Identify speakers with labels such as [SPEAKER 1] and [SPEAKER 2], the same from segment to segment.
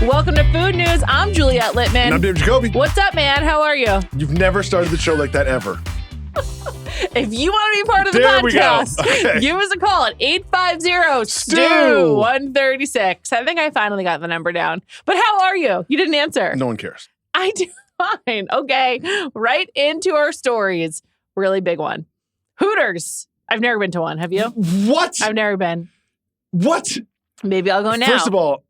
[SPEAKER 1] Welcome to Food News. I'm Juliet Litman.
[SPEAKER 2] And I'm Devon Jacoby.
[SPEAKER 1] What's up, man? How are you?
[SPEAKER 2] You've never started the show like that ever.
[SPEAKER 1] If you want to be part of the
[SPEAKER 2] There
[SPEAKER 1] podcast,
[SPEAKER 2] okay.
[SPEAKER 1] give us a call at 850-STEW-136. I think I finally got the number down. But how are you? You didn't answer.
[SPEAKER 2] No one cares.
[SPEAKER 1] I do fine. Okay. Right into our stories. Really big one. Hooters. I've never been to one. Have you?
[SPEAKER 2] What?
[SPEAKER 1] I've never been.
[SPEAKER 2] What?
[SPEAKER 1] Maybe I'll go now.
[SPEAKER 2] First of all,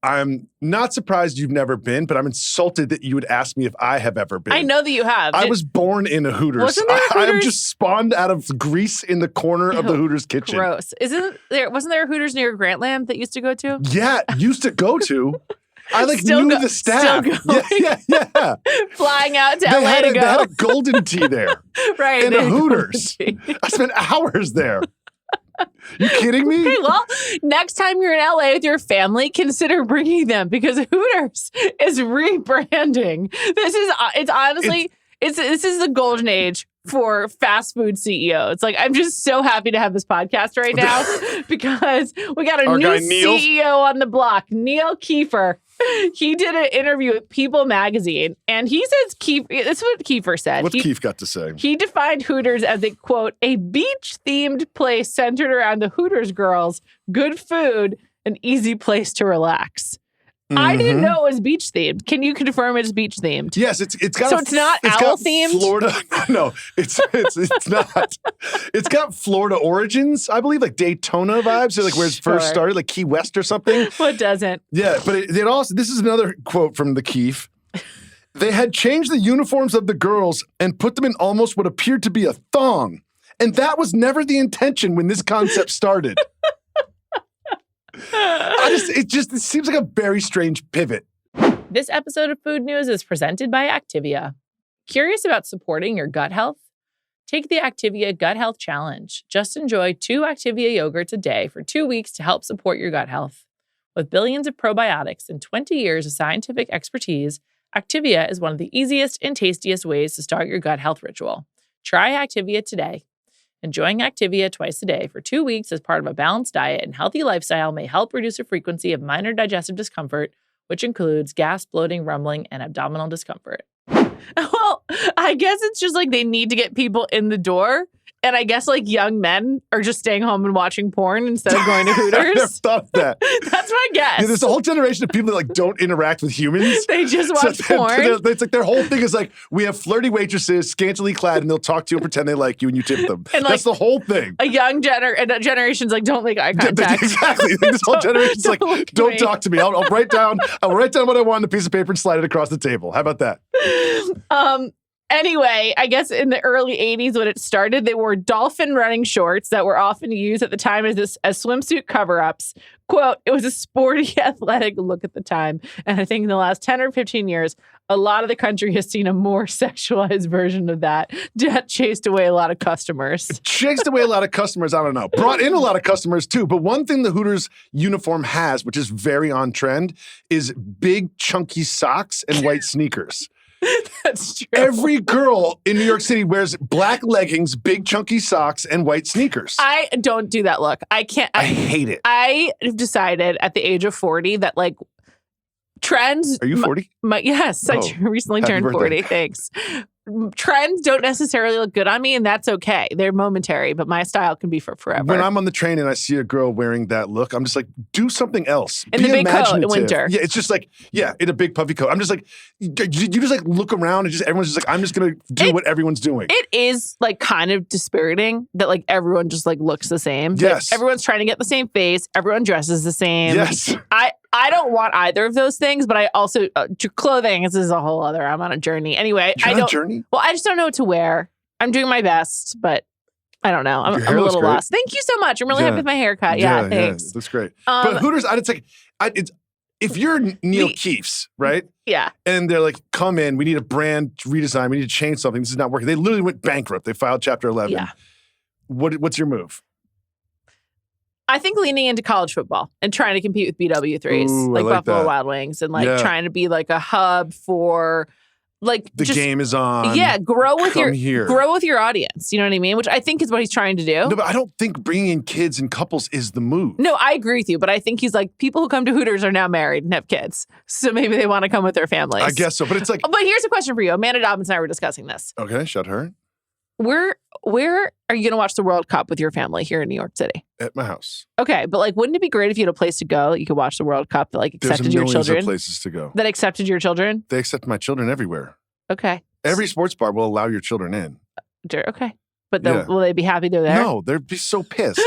[SPEAKER 2] I'm not surprised you've never been, but I'm insulted that you would ask me if I have ever been.
[SPEAKER 1] I know that you have.
[SPEAKER 2] I was born in a Hooters.
[SPEAKER 1] Wasn't there a
[SPEAKER 2] I am
[SPEAKER 1] Hooters?
[SPEAKER 2] just spawned out of grease in the corner of the Hooters kitchen.
[SPEAKER 1] Gross. Wasn't there a Hooters near Grantland that used to go to?
[SPEAKER 2] Yeah, used to go to. I
[SPEAKER 1] Still
[SPEAKER 2] knew
[SPEAKER 1] go-
[SPEAKER 2] the staff.
[SPEAKER 1] still going.
[SPEAKER 2] Yeah.
[SPEAKER 1] Flying out to
[SPEAKER 2] They
[SPEAKER 1] LA
[SPEAKER 2] had
[SPEAKER 1] to
[SPEAKER 2] they
[SPEAKER 1] go.
[SPEAKER 2] had a golden tea there.
[SPEAKER 1] Right.
[SPEAKER 2] In
[SPEAKER 1] they
[SPEAKER 2] a
[SPEAKER 1] had
[SPEAKER 2] Hooters.
[SPEAKER 1] golden tea.
[SPEAKER 2] I spent hours there. You kidding me?
[SPEAKER 1] Okay, well, next time you're in LA with your family, consider bringing them because Hooters is rebranding. This is the golden age for fast food CEOs. Like, I'm just so happy to have this podcast right now because we got a
[SPEAKER 2] Our
[SPEAKER 1] new
[SPEAKER 2] guy, Neil.
[SPEAKER 1] CEO on the block, Neil Kiefer. He did an interview with People magazine, and he says, this is what Kiefer said.
[SPEAKER 2] What's Keith got to say?
[SPEAKER 1] He defined Hooters as a, quote, a beach-themed place centered around the Hooters girls, good food, an easy place to relax. I didn't know it was beach-themed. Can you confirm it's beach-themed?
[SPEAKER 2] Yes, it's got.
[SPEAKER 1] So it's not owl-themed?
[SPEAKER 2] Florida. No, it's not. It's got Florida origins, I believe, like Daytona vibes, so like where it first
[SPEAKER 1] Sure.
[SPEAKER 2] started, like Key West or something.
[SPEAKER 1] What doesn't?
[SPEAKER 2] Yeah, but it also. This is another quote from the Keef. They had changed the uniforms of the girls and put them in almost what appeared to be a thong, and that was never the intention when this concept started. It seems like a very strange pivot.
[SPEAKER 1] This episode of Food News is presented by Activia. Curious about supporting your gut health? Take the Activia Gut Health Challenge. Just enjoy 2 Activia yogurts a day for 2 weeks to help support your gut health. With billions of probiotics and 20 years of scientific expertise, Activia is one of the easiest and tastiest ways to start your gut health ritual. Try Activia today. Enjoying Activia twice a day for 2 weeks as part of a balanced diet and healthy lifestyle may help reduce the frequency of minor digestive discomfort, which includes gas, bloating, rumbling, and abdominal discomfort. Well, I guess it's just like they need to get people in the door. And I guess like young men are just staying home and watching porn instead of going to
[SPEAKER 2] I never
[SPEAKER 1] Hooters.
[SPEAKER 2] thought of that.
[SPEAKER 1] That's my guess.
[SPEAKER 2] Yeah, there's a whole generation of people that like don't interact with humans.
[SPEAKER 1] They just watch
[SPEAKER 2] So
[SPEAKER 1] porn.
[SPEAKER 2] it's like their whole thing is like, we have flirty waitresses, scantily clad, and they'll talk to you and pretend they like you and you tip them.
[SPEAKER 1] And,
[SPEAKER 2] That's the whole thing.
[SPEAKER 1] A young generation's like, don't make eye contact.
[SPEAKER 2] Exactly. This whole generation's like,
[SPEAKER 1] don't look at
[SPEAKER 2] don't
[SPEAKER 1] me.
[SPEAKER 2] talk to me. I'll write down what I want on a piece of paper and slide it across the table. How about that?
[SPEAKER 1] Anyway, I guess in the early 80s when it started, they wore dolphin running shorts that were often used at the time as swimsuit cover-ups. Quote, it was a sporty, athletic look at the time. And I think in the last 10 or 15 years, a lot of the country has seen a more sexualized version of that. That chased away a lot of customers.
[SPEAKER 2] Chased away a lot of customers, I don't know. Brought in a lot of customers too. But one thing the Hooters uniform has, which is very on trend, is big chunky socks and white sneakers.
[SPEAKER 1] That's true.
[SPEAKER 2] Every girl in New York City wears black leggings, big chunky socks, and white sneakers.
[SPEAKER 1] I don't do that look. I can't.
[SPEAKER 2] I hate it.
[SPEAKER 1] I have decided at the age of 40 that like trends.
[SPEAKER 2] Are you 40?
[SPEAKER 1] Yes, I
[SPEAKER 2] Oh,
[SPEAKER 1] recently
[SPEAKER 2] happy
[SPEAKER 1] turned
[SPEAKER 2] birthday.
[SPEAKER 1] 40. Thanks. Trends don't necessarily look good on me, and that's okay. They're momentary, but my style can be for forever.
[SPEAKER 2] When I'm on the train and I see a girl wearing that look, I'm just like, do something else.
[SPEAKER 1] In
[SPEAKER 2] Be
[SPEAKER 1] the big coat in
[SPEAKER 2] imaginative.
[SPEAKER 1] winter.
[SPEAKER 2] Yeah, it's just like, in a big puffy coat. I'm just like, you just like look around and just everyone's just like, I'm just going to do what everyone's doing.
[SPEAKER 1] It is like kind of dispiriting that like everyone just like looks the same.
[SPEAKER 2] Yes.
[SPEAKER 1] Like, everyone's trying to get the same face. Everyone dresses the same.
[SPEAKER 2] Yes.
[SPEAKER 1] I don't want either of those things, but I also clothing is a whole other. I'm on a journey. Anyway,
[SPEAKER 2] You're
[SPEAKER 1] I
[SPEAKER 2] on a
[SPEAKER 1] don't.
[SPEAKER 2] journey?
[SPEAKER 1] Well, I just don't know what to wear. I'm doing my best, but I don't know.
[SPEAKER 2] Your
[SPEAKER 1] I'm
[SPEAKER 2] hair
[SPEAKER 1] a
[SPEAKER 2] looks
[SPEAKER 1] little
[SPEAKER 2] great.
[SPEAKER 1] lost. Thank you so much. I'm really happy with my haircut. Yeah, thanks.
[SPEAKER 2] That's great. But Hooters, it's like, if you're Neil Keefe's, right?
[SPEAKER 1] Yeah.
[SPEAKER 2] And they're like, come in, we need a brand redesign, we need to change something. This is not working. They literally went bankrupt. They filed Chapter 11.
[SPEAKER 1] Yeah.
[SPEAKER 2] What's your move?
[SPEAKER 1] I think leaning into college football and trying to compete with BW3s,
[SPEAKER 2] Ooh, I
[SPEAKER 1] like
[SPEAKER 2] like
[SPEAKER 1] Buffalo
[SPEAKER 2] that.
[SPEAKER 1] Wild Wings, and like trying to be like a hub for like
[SPEAKER 2] the game is on.
[SPEAKER 1] Yeah, grow with
[SPEAKER 2] Come here.
[SPEAKER 1] your audience. You know what I mean? Which I think is what he's trying to do.
[SPEAKER 2] No, but I don't think bringing in kids and couples is the move.
[SPEAKER 1] No, I agree with you, but I think he's like, people who come to Hooters are now married and have kids, so maybe they want to come with their families.
[SPEAKER 2] I guess so, but it's like.
[SPEAKER 1] But here's a question for you. Amanda Dobbins and I were discussing this.
[SPEAKER 2] Okay, shut her.
[SPEAKER 1] Where are you going to watch the World Cup with your family here in New York City?
[SPEAKER 2] At my house.
[SPEAKER 1] Okay, but like, wouldn't it be great if you had a place to go? You could watch the World Cup that like accepted
[SPEAKER 2] There's
[SPEAKER 1] your
[SPEAKER 2] millions
[SPEAKER 1] children.
[SPEAKER 2] of places to go.
[SPEAKER 1] That accepted your children.
[SPEAKER 2] They accept my children everywhere.
[SPEAKER 1] Okay.
[SPEAKER 2] Every sports bar will allow your children in.
[SPEAKER 1] Okay, but will they be happy they're there?
[SPEAKER 2] No, they'd be so pissed.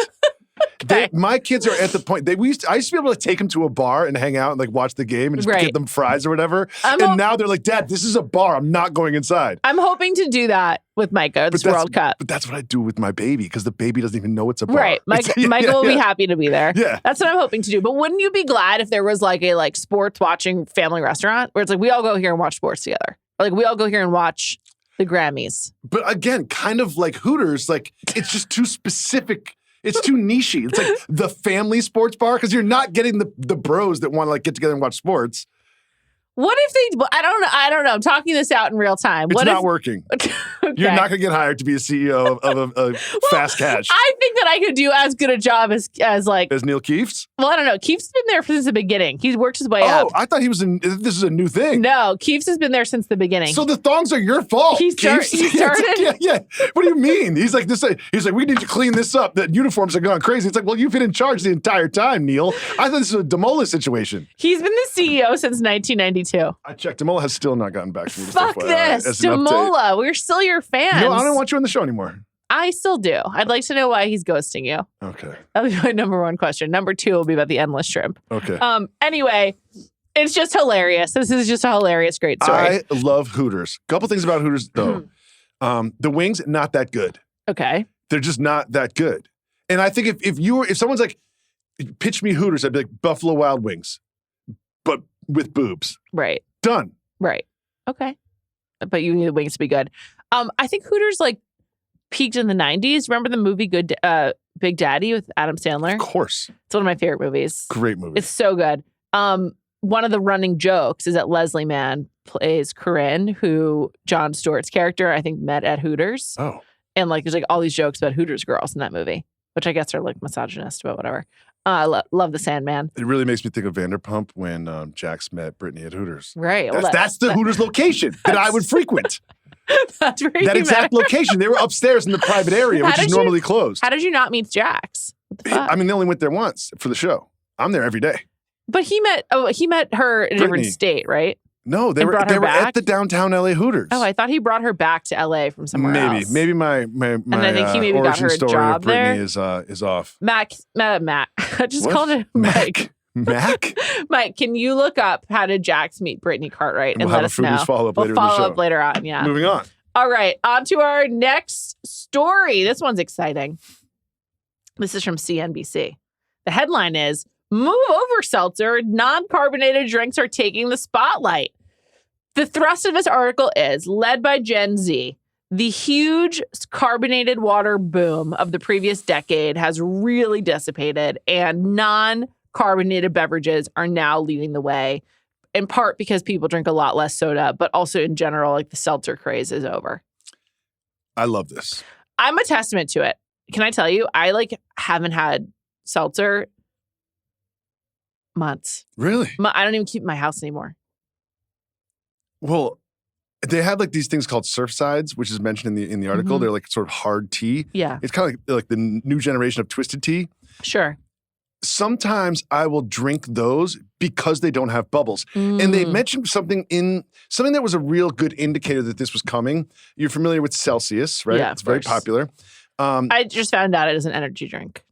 [SPEAKER 1] Okay.
[SPEAKER 2] My kids are at the point. I used to be able to take them to a bar and hang out and like watch the game and just get them fries or whatever. And now they're like, Dad, this is a bar. I'm not going inside.
[SPEAKER 1] I'm hoping to do that with Micah this World Cup.
[SPEAKER 2] But that's what I do with my baby because the baby doesn't even know it's a bar.
[SPEAKER 1] Right. Michael will be happy to be there.
[SPEAKER 2] Yeah.
[SPEAKER 1] That's what I'm hoping to do. But wouldn't you be glad if there was like a sports watching family restaurant where it's like we all go here and watch sports together? Or like we all go here and watch the Grammys.
[SPEAKER 2] But again, kind of like Hooters, like it's just too specific. It's too nichey. It's like the family sports bar because you're not getting the bros that want to like get together and watch sports.
[SPEAKER 1] What if they? I don't know. I'm talking this out in real time.
[SPEAKER 2] It's not working.
[SPEAKER 1] Okay.
[SPEAKER 2] You're not going to get hired to be a CEO of a fast cash.
[SPEAKER 1] I think that I could do as good a job as
[SPEAKER 2] Neil Keefe's.
[SPEAKER 1] Well, I don't know. Keefe's been there since the beginning. He's worked his way up.
[SPEAKER 2] Oh, I thought he was. This is a new thing.
[SPEAKER 1] No, Keefe's has been there since the beginning.
[SPEAKER 2] So the thongs are your fault.
[SPEAKER 1] He started.
[SPEAKER 2] Yeah. What do you mean? He's like this. He's like, we need to clean this up. The uniforms are going crazy. It's like, well, you've been in charge the entire time, Neil. I thought this was a Demola situation.
[SPEAKER 1] He's been the CEO since 1992.
[SPEAKER 2] I checked. Demola has still not gotten back to me.
[SPEAKER 1] Fuck this, Demola. We're still your fans.
[SPEAKER 2] No, I don't want you on the show anymore.
[SPEAKER 1] I still do. I'd like to know why he's ghosting you.
[SPEAKER 2] Okay.
[SPEAKER 1] That'll be my number one question. Number two will be about the endless shrimp.
[SPEAKER 2] Okay.
[SPEAKER 1] Anyway, it's just hilarious. This is just a hilarious, great story.
[SPEAKER 2] I love Hooters. Couple things about Hooters though. The wings, not that good.
[SPEAKER 1] Okay.
[SPEAKER 2] They're just not that good. And I think if someone's like, pitch me Hooters, I'd be like Buffalo Wild Wings, but with boobs.
[SPEAKER 1] Right.
[SPEAKER 2] Done.
[SPEAKER 1] Right. Okay. But you need the wings to be good. I think Hooters like peaked in the 90s. Remember the movie Big Daddy with Adam Sandler?
[SPEAKER 2] Of course.
[SPEAKER 1] It's one of my favorite movies.
[SPEAKER 2] Great movie.
[SPEAKER 1] It's so good. One of the running jokes is that Leslie Mann plays Corinne, who Jon Stewart's character, I think, met at Hooters.
[SPEAKER 2] Oh.
[SPEAKER 1] And like there's like all these jokes about Hooters girls in that movie, which I guess are like misogynist, but whatever. I love the Sandman.
[SPEAKER 2] It really makes me think of Vanderpump when Jax met Brittany at Hooters.
[SPEAKER 1] Right.
[SPEAKER 2] That's the Hooters location that I would frequent.
[SPEAKER 1] That's very
[SPEAKER 2] that exact location. They were upstairs in the private area, which is normally closed.
[SPEAKER 1] How did you not meet Jax? What the fuck?
[SPEAKER 2] I mean, they only went there once for the show. I'm there every day.
[SPEAKER 1] But he met her in a different state, right?
[SPEAKER 2] No, they were at the downtown LA Hooters.
[SPEAKER 1] Oh, I thought he brought her back to LA from somewhere else.
[SPEAKER 2] Maybe my
[SPEAKER 1] and I think he maybe got her a job
[SPEAKER 2] there.
[SPEAKER 1] Is
[SPEAKER 2] off.
[SPEAKER 1] Matt. I just called him Mike.
[SPEAKER 2] Mac?
[SPEAKER 1] Mike, can you look up how did Jax meet Brittany Cartwright and let us know?
[SPEAKER 2] We'll follow up later in the show.
[SPEAKER 1] Follow up later on, yeah.
[SPEAKER 2] Moving on.
[SPEAKER 1] All right, on to our next story. This one's exciting. This is from CNBC. The headline is, Move over, seltzer. Non-carbonated drinks are taking the spotlight. The thrust of this article is, led by Gen Z, the huge carbonated water boom of the previous decade has really dissipated, and non-carbonated beverages are now leading the way, in part because people drink a lot less soda, but also in general, like the seltzer craze is over.
[SPEAKER 2] I love this.
[SPEAKER 1] I'm a testament to it. Can I tell you, I haven't had seltzer months.
[SPEAKER 2] Really?
[SPEAKER 1] I don't even keep it in my house anymore.
[SPEAKER 2] Well, they have these things called Surfsides, which is mentioned in the article. They're sort of hard tea.
[SPEAKER 1] Yeah.
[SPEAKER 2] It's kind of like the new generation of twisted tea.
[SPEAKER 1] Sure.
[SPEAKER 2] Sometimes I will drink those because they don't have bubbles. And they mentioned something that was a real good indicator that this was coming. You're familiar with Celsius, right?
[SPEAKER 1] Yeah,
[SPEAKER 2] it's very popular.
[SPEAKER 1] I just found out it is an energy drink.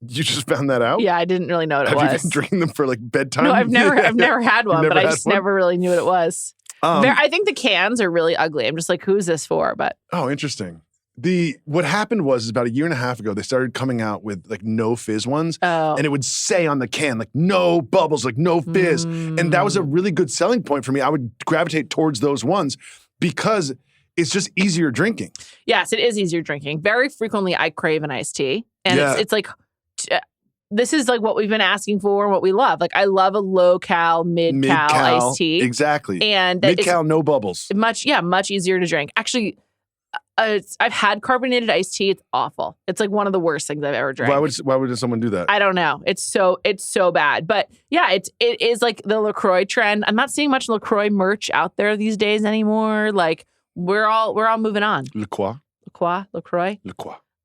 [SPEAKER 2] You just found that out?
[SPEAKER 1] Yeah, I didn't really know what it was.
[SPEAKER 2] Have you been drinking them for bedtime?
[SPEAKER 1] No, I've never had one, but I just never really knew what it was. I think the cans are really ugly. I'm just like, who's this for? But
[SPEAKER 2] interesting. What happened was about a year and a half ago, they started coming out with no fizz ones.
[SPEAKER 1] Oh.
[SPEAKER 2] And it would say on the can, no bubbles, no fizz. And that was a really good selling point for me. I would gravitate towards those ones because it's just easier drinking.
[SPEAKER 1] Yes, it is easier drinking. Very frequently, I crave an iced tea. And it's like this is like what we've been asking for and what we love. Like I love a low-cal, mid-cal iced tea.
[SPEAKER 2] Exactly.
[SPEAKER 1] And
[SPEAKER 2] mid-cal, no bubbles.
[SPEAKER 1] Much easier to drink. Actually, I've had carbonated iced tea. It's awful. It's like one of the worst things I've ever drank.
[SPEAKER 2] Why would someone do that?
[SPEAKER 1] I don't know. It's so bad. But yeah, it is like the LaCroix trend. I'm not seeing much LaCroix merch out there these days anymore. Like we're all moving on. LaCroix.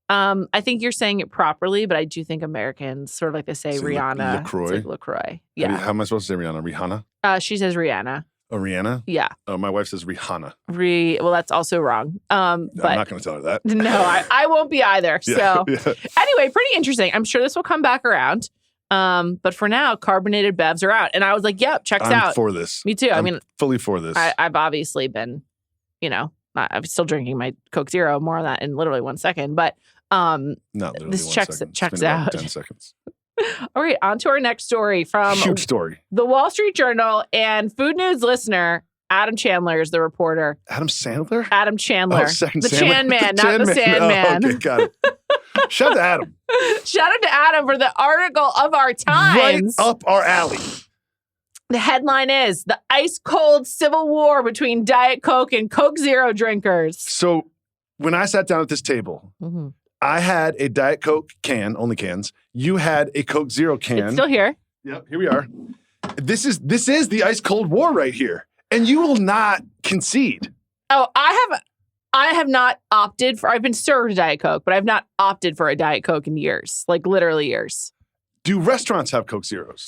[SPEAKER 1] I think you're saying it properly, but I do think Americans sort of like they say Rihanna.
[SPEAKER 2] LaCroix.
[SPEAKER 1] It's like LaCroix. Yeah.
[SPEAKER 2] How am I supposed to say Rihanna? Rihanna?
[SPEAKER 1] She says Rihanna.
[SPEAKER 2] Oh, Rihanna?
[SPEAKER 1] Yeah.
[SPEAKER 2] Oh, my wife says Rihanna.
[SPEAKER 1] Well, that's also wrong. But
[SPEAKER 2] I'm not going to tell her that.
[SPEAKER 1] No, I won't be either.
[SPEAKER 2] Yeah,
[SPEAKER 1] So anyway, pretty interesting. I'm sure this will come back around. But for now, carbonated bevs are out. And I was like, yep, checks out.
[SPEAKER 2] I'm for this.
[SPEAKER 1] Me too.
[SPEAKER 2] I mean, fully for this.
[SPEAKER 1] I've obviously been, I'm still drinking my Coke Zero. More on that in literally 1 second. But
[SPEAKER 2] not literally
[SPEAKER 1] this checks
[SPEAKER 2] it's
[SPEAKER 1] out.
[SPEAKER 2] 10 seconds.
[SPEAKER 1] All right, on to our next story from
[SPEAKER 2] Huge story.
[SPEAKER 1] The Wall Street Journal and Food News listener Adam Chandler is the reporter.
[SPEAKER 2] Adam Sandler?
[SPEAKER 1] Adam Chandler.
[SPEAKER 2] Oh, second
[SPEAKER 1] the
[SPEAKER 2] Sandler.
[SPEAKER 1] Chan Man, not the Sandman.
[SPEAKER 2] Oh, okay, got it. Shout out to Adam.
[SPEAKER 1] Shout out to Adam for the article of our times.
[SPEAKER 2] Right up our alley.
[SPEAKER 1] The headline is The Ice Cold Civil War Between Diet Coke and Coke Zero Drinkers.
[SPEAKER 2] So when I sat down at this table, I had a Diet Coke can, only cans. You had a Coke Zero can.
[SPEAKER 1] It's still here.
[SPEAKER 2] Yep, here we are. This is the ice cold war right here. And you will not concede.
[SPEAKER 1] Oh, I have not opted for, I've been served a Diet Coke, but I've not opted for a Diet Coke in years, like literally years.
[SPEAKER 2] Do restaurants have Coke Zeros?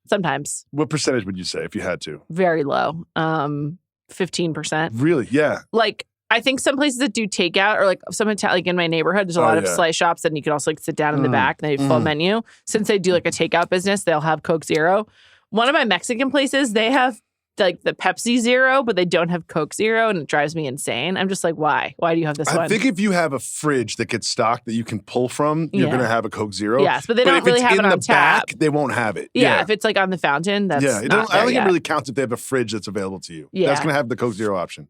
[SPEAKER 1] Sometimes.
[SPEAKER 2] What percentage would you say if you had to?
[SPEAKER 1] Very low. 15%.
[SPEAKER 2] Really? Yeah.
[SPEAKER 1] Like, I think some places that do takeout or like like in my neighborhood, there's a lot of slice shops and you can also like sit down in the back and they have full menu. Since they do like a takeout business, they'll have Coke Zero. One of my Mexican places, they have like the Pepsi Zero, but they don't have Coke Zero and it drives me insane. I'm just like, why? Why do you have this one?
[SPEAKER 2] I think if you have a fridge that gets stocked that you can pull from, you're going to have a Coke Zero.
[SPEAKER 1] Yes, but they don't really have it on tap.
[SPEAKER 2] Back, they won't have it.
[SPEAKER 1] Yeah, if it's like on the fountain, that's
[SPEAKER 2] I don't think it really counts if they have a fridge that's available to you. Yeah. That's going to have the Coke Zero option.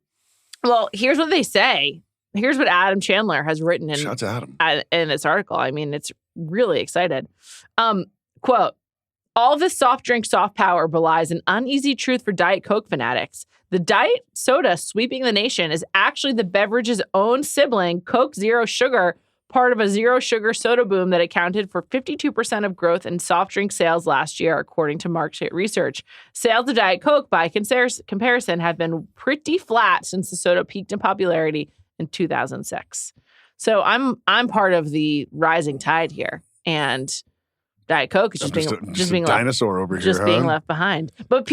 [SPEAKER 2] Well,
[SPEAKER 1] here's what they say. Here's what Adam Chandler has written
[SPEAKER 2] Shout out to Adam.
[SPEAKER 1] In this article. I mean, it's really excited. Quote, all this soft drink soft power belies an uneasy truth for Diet Coke fanatics. The diet soda sweeping the nation is actually the beverage's own sibling, Coke Zero Sugar, part of a zero sugar soda boom that accounted for 52% of growth in soft drink sales last year, according to market research. Sales of Diet Coke, by comparison, have been pretty flat since the soda peaked in popularity in 2006. So I'm part of the rising tide here, and Diet Coke is just being
[SPEAKER 2] dinosaur over here,
[SPEAKER 1] being left behind. But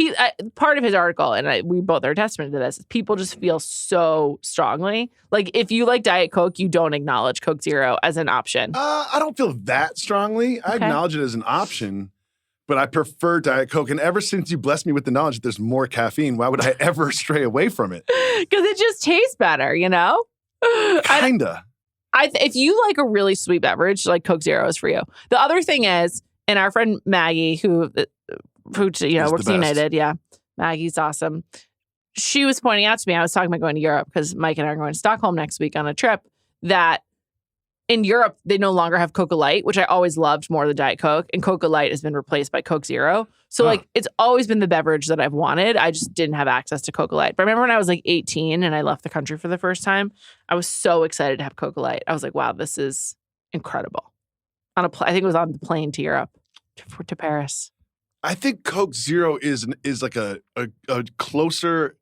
[SPEAKER 1] part of his article, and we both are testament to this, people just feel so strongly. Like if you like Diet Coke, you don't acknowledge Coke Zero as an option.
[SPEAKER 2] I don't feel that strongly. I acknowledge it as an option, but I prefer Diet Coke. And ever since you blessed me with the knowledge that there's more caffeine, why would I ever stray away from it?
[SPEAKER 1] Because it just tastes better, you know?
[SPEAKER 2] Kinda.
[SPEAKER 1] If you like a really sweet beverage, like Coke Zero is for you. The other thing is, and our friend Maggie, who works at United, Maggie's awesome. She was pointing out to me, I was talking about going to Europe because Mike and I are going to Stockholm next week on a trip, that in Europe, they no longer have Coca Light, which I always loved more than Diet Coke. And Coca Light has been replaced by Coke Zero. So like, it's always been the beverage that I've wanted. I just didn't have access to Coca Light. But I remember when I was like 18 and I left the country for the first time, I was so excited to have Coca Light. I was like, wow, this is incredible. I think it was on the plane to Europe, to Paris.
[SPEAKER 2] I think Coke Zero is like a closer